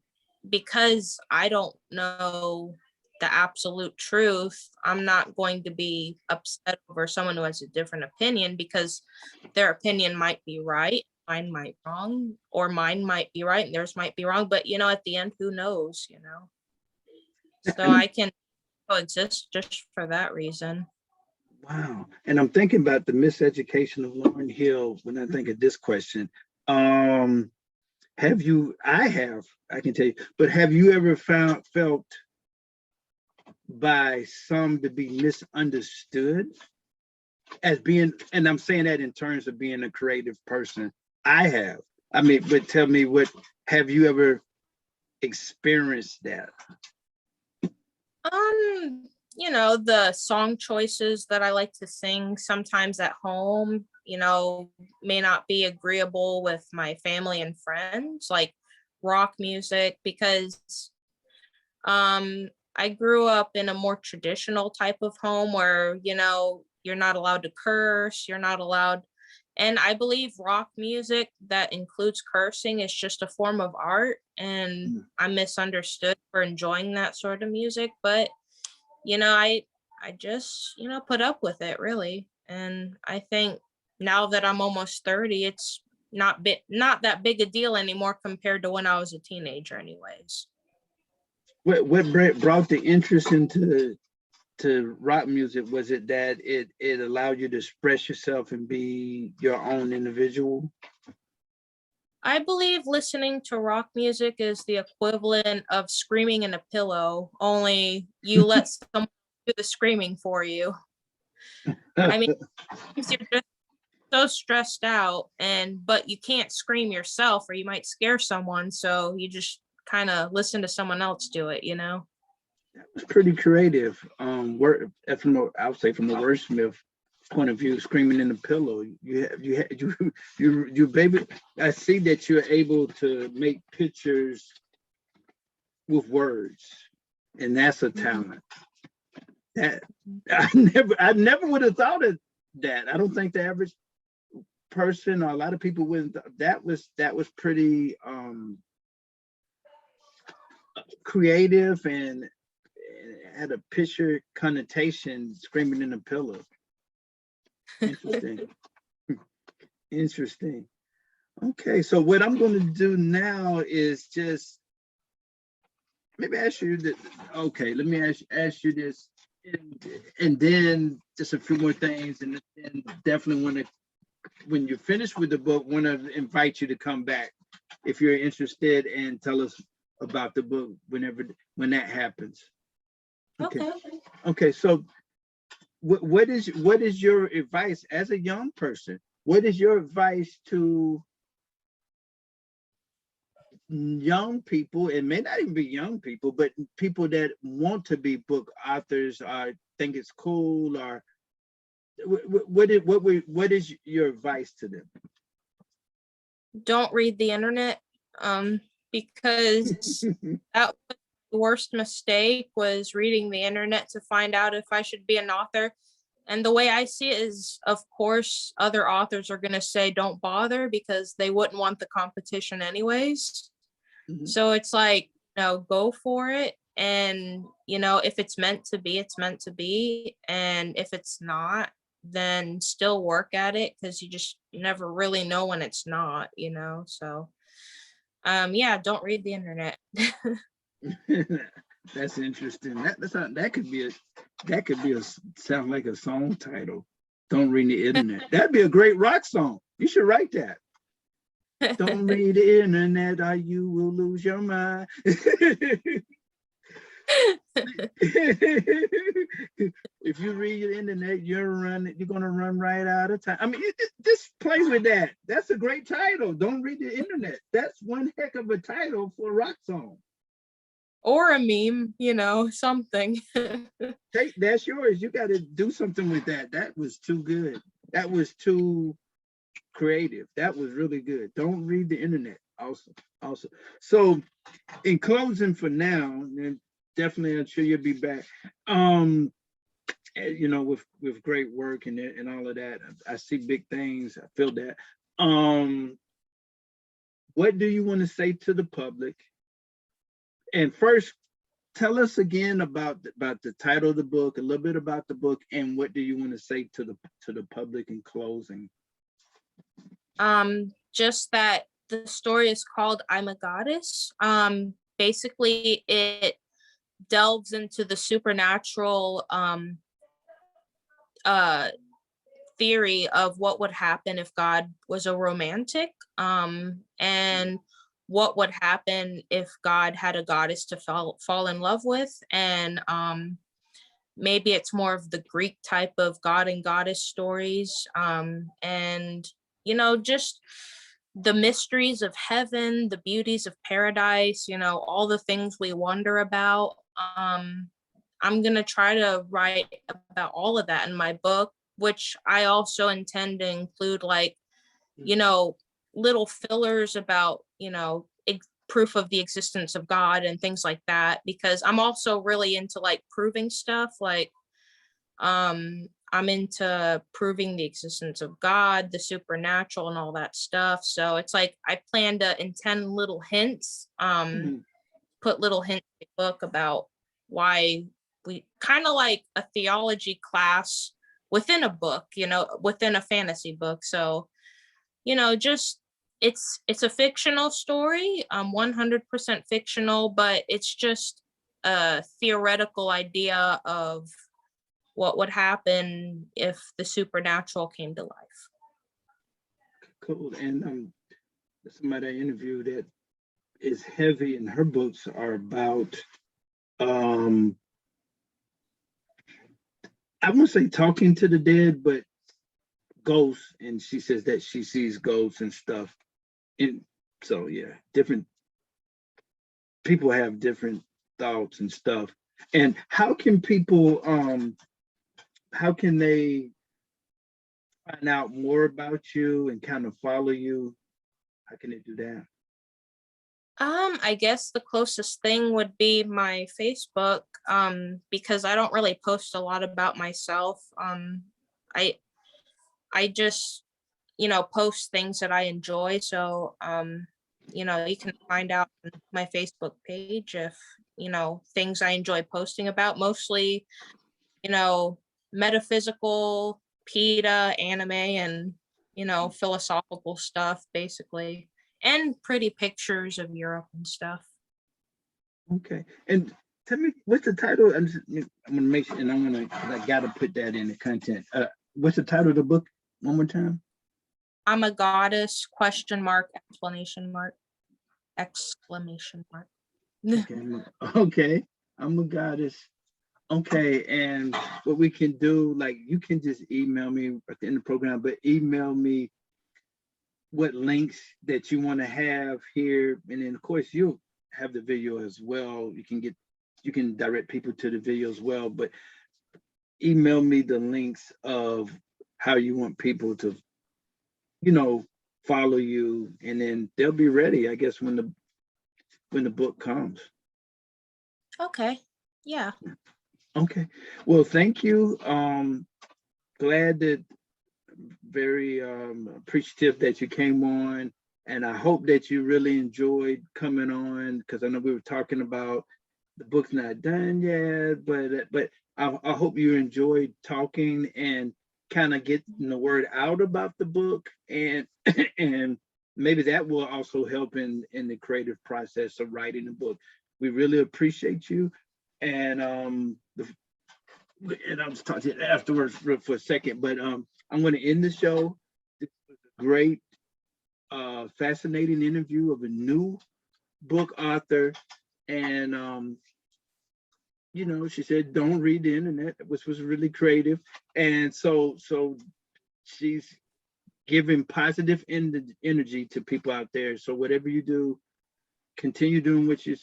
because I don't know the absolute truth, I'm not going to be upset over someone who has a different opinion, because their opinion might be right, mine might wrong, or mine might be right and theirs might be wrong. But at the end, who knows? So I can coexist just for that reason. Wow. And I'm thinking about the miseducation of Lauryn Hill when I think of this question. Have you, I can tell you, but have you ever felt by some to be misunderstood as being, and I'm saying that in terms of being a creative person? I have. I mean, but tell me, have you ever experienced that? The song choices that I like to sing sometimes at home, may not be agreeable with my family and friends, like rock music, because I grew up in a more traditional type of home where, you're not allowed to curse, you're not allowed. And I believe rock music that includes cursing is just a form of art. And I'm misunderstood for enjoying that sort of music. But, I just, put up with it, really. And I think now that I'm almost 30, it's not that big a deal anymore compared to when I was a teenager anyways. What brought the interest into rock music? Was it that it allowed you to express yourself and be your own individual? I believe listening to rock music is the equivalent of screaming in a pillow, only you let someone do the screaming for you. I mean, you're just so stressed out, but you can't scream yourself or you might scare someone, so you just kind of listen to someone else do it. That was pretty creative. I would say from a wordsmith point of view, screaming in the pillow. You baby. I see that you're able to make pictures with words, and that's a talent. That I never would have thought of that. I don't think the average person or a lot of people wouldn't. That was pretty creative and had a picture connotation. Screaming in a pillow. Interesting. Interesting. Okay, so what I'm going to do now is just maybe ask you that. Okay, let me ask you this, and then just a few more things, and then definitely want to, when you're finished with the book, want to invite you to come back if you're interested and tell us about the book when that happens. Okay. Okay. So what is your advice as a young person? What is your advice to young people, and may not even be young people, but people that want to be book authors or think it's cool, or what is your advice to them? Don't read the internet, because that was the worst mistake, was reading the internet to find out if I should be an author. And the way I see it is, of course, other authors are going to say don't bother because they wouldn't want the competition anyways. So it's like, go for it. And, if it's meant to be, it's meant to be. And if it's not, then still work at it, because you never really know when it's not, So, don't read the internet. That's interesting. That could be a sound like a song title. Don't read the internet. That'd be a great rock song. You should write that. Don't read the internet or you will lose your mind. If you read the internet, you're gonna run right out of time. I mean, just play with that. That's a great title. Don't read the internet. That's one heck of a title for a rock song. Or a meme, something. Hey, that's yours. You got to do something with that. That was too good. That was too creative. That was really good. Don't read the internet. Awesome. Awesome. So, in closing for now, and definitely I'm sure you'll be back. With great work and all of that. I see big things. I feel that. What do you want to say to the public? And first, tell us again about the title of the book, a little bit about the book, and what do you want to say to the public in closing? Just that the story is called I'm a Goddess. Basically it delves into the supernatural theory of what would happen if God was a romantic, and what would happen if God had a goddess to fall in love with. And maybe it's more of the Greek type of God and goddess stories, and just the mysteries of heaven, the beauties of paradise, all the things we wonder about. I'm going to try to write about all of that in my book, which I also intend to include little fillers about, proof of the existence of God and things like that, because I'm also really into proving stuff. I'm into proving the existence of God, the supernatural and all that stuff. So it's I plan to intend little hints, put little hints in the book about why we kind of like a theology class within a book, within a fantasy book. So, just it's a fictional story, 100% fictional, but it's just a theoretical idea of what would happen if the supernatural came to life. Cool. And somebody I interviewed that is heavy, and her books are about I won't say talking to the dead, but ghosts, and she says that she sees ghosts and stuff. And so yeah, different people have different thoughts and stuff. And how can people how can they find out more about you and kind of follow you? How can they do that? I guess the closest thing would be my Facebook, because I don't really post a lot about myself. I just, post things that I enjoy. So, you can find out on my Facebook page if, things I enjoy posting about, mostly, metaphysical, PETA, anime, and, philosophical stuff, basically, and pretty pictures of Europe and stuff. Okay. And tell me, what's the title? I'm gonna make sure, and I gotta put that in the content. What's the title of the book one more time? I'm a Goddess, question mark, exclamation mark, exclamation mark. Okay. I'm a Goddess. Okay, and what we can do, you can just email me at the end of the program, but email me what links that you want to have here, and then of course you'll have the video as well. You can direct people to the video as well, but email me the links of how you want people to follow you, and then they'll be ready, I guess, when the book comes. Okay. Yeah. Okay. Well, thank you. Glad that, very appreciative that you came on, and I hope that you really enjoyed coming on, because I know we were talking about the book's not done yet, but I hope you enjoyed talking and kind of getting the word out about the book, and and maybe that will also help in the creative process of writing the book. We really appreciate you, and and I'll just talk to you afterwards for a second, but I'm going to end the show. This was a great a fascinating interview of a new book author. And you know, she said, don't read the internet, which was really creative. And so she's giving positive energy to people out there. So whatever you do, continue doing what you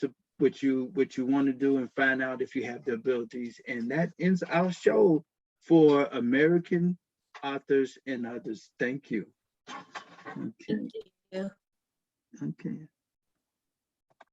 want to do, and find out if you have the abilities. And that ends our show for American authors and others. Thank you. Okay. Thank you. Okay.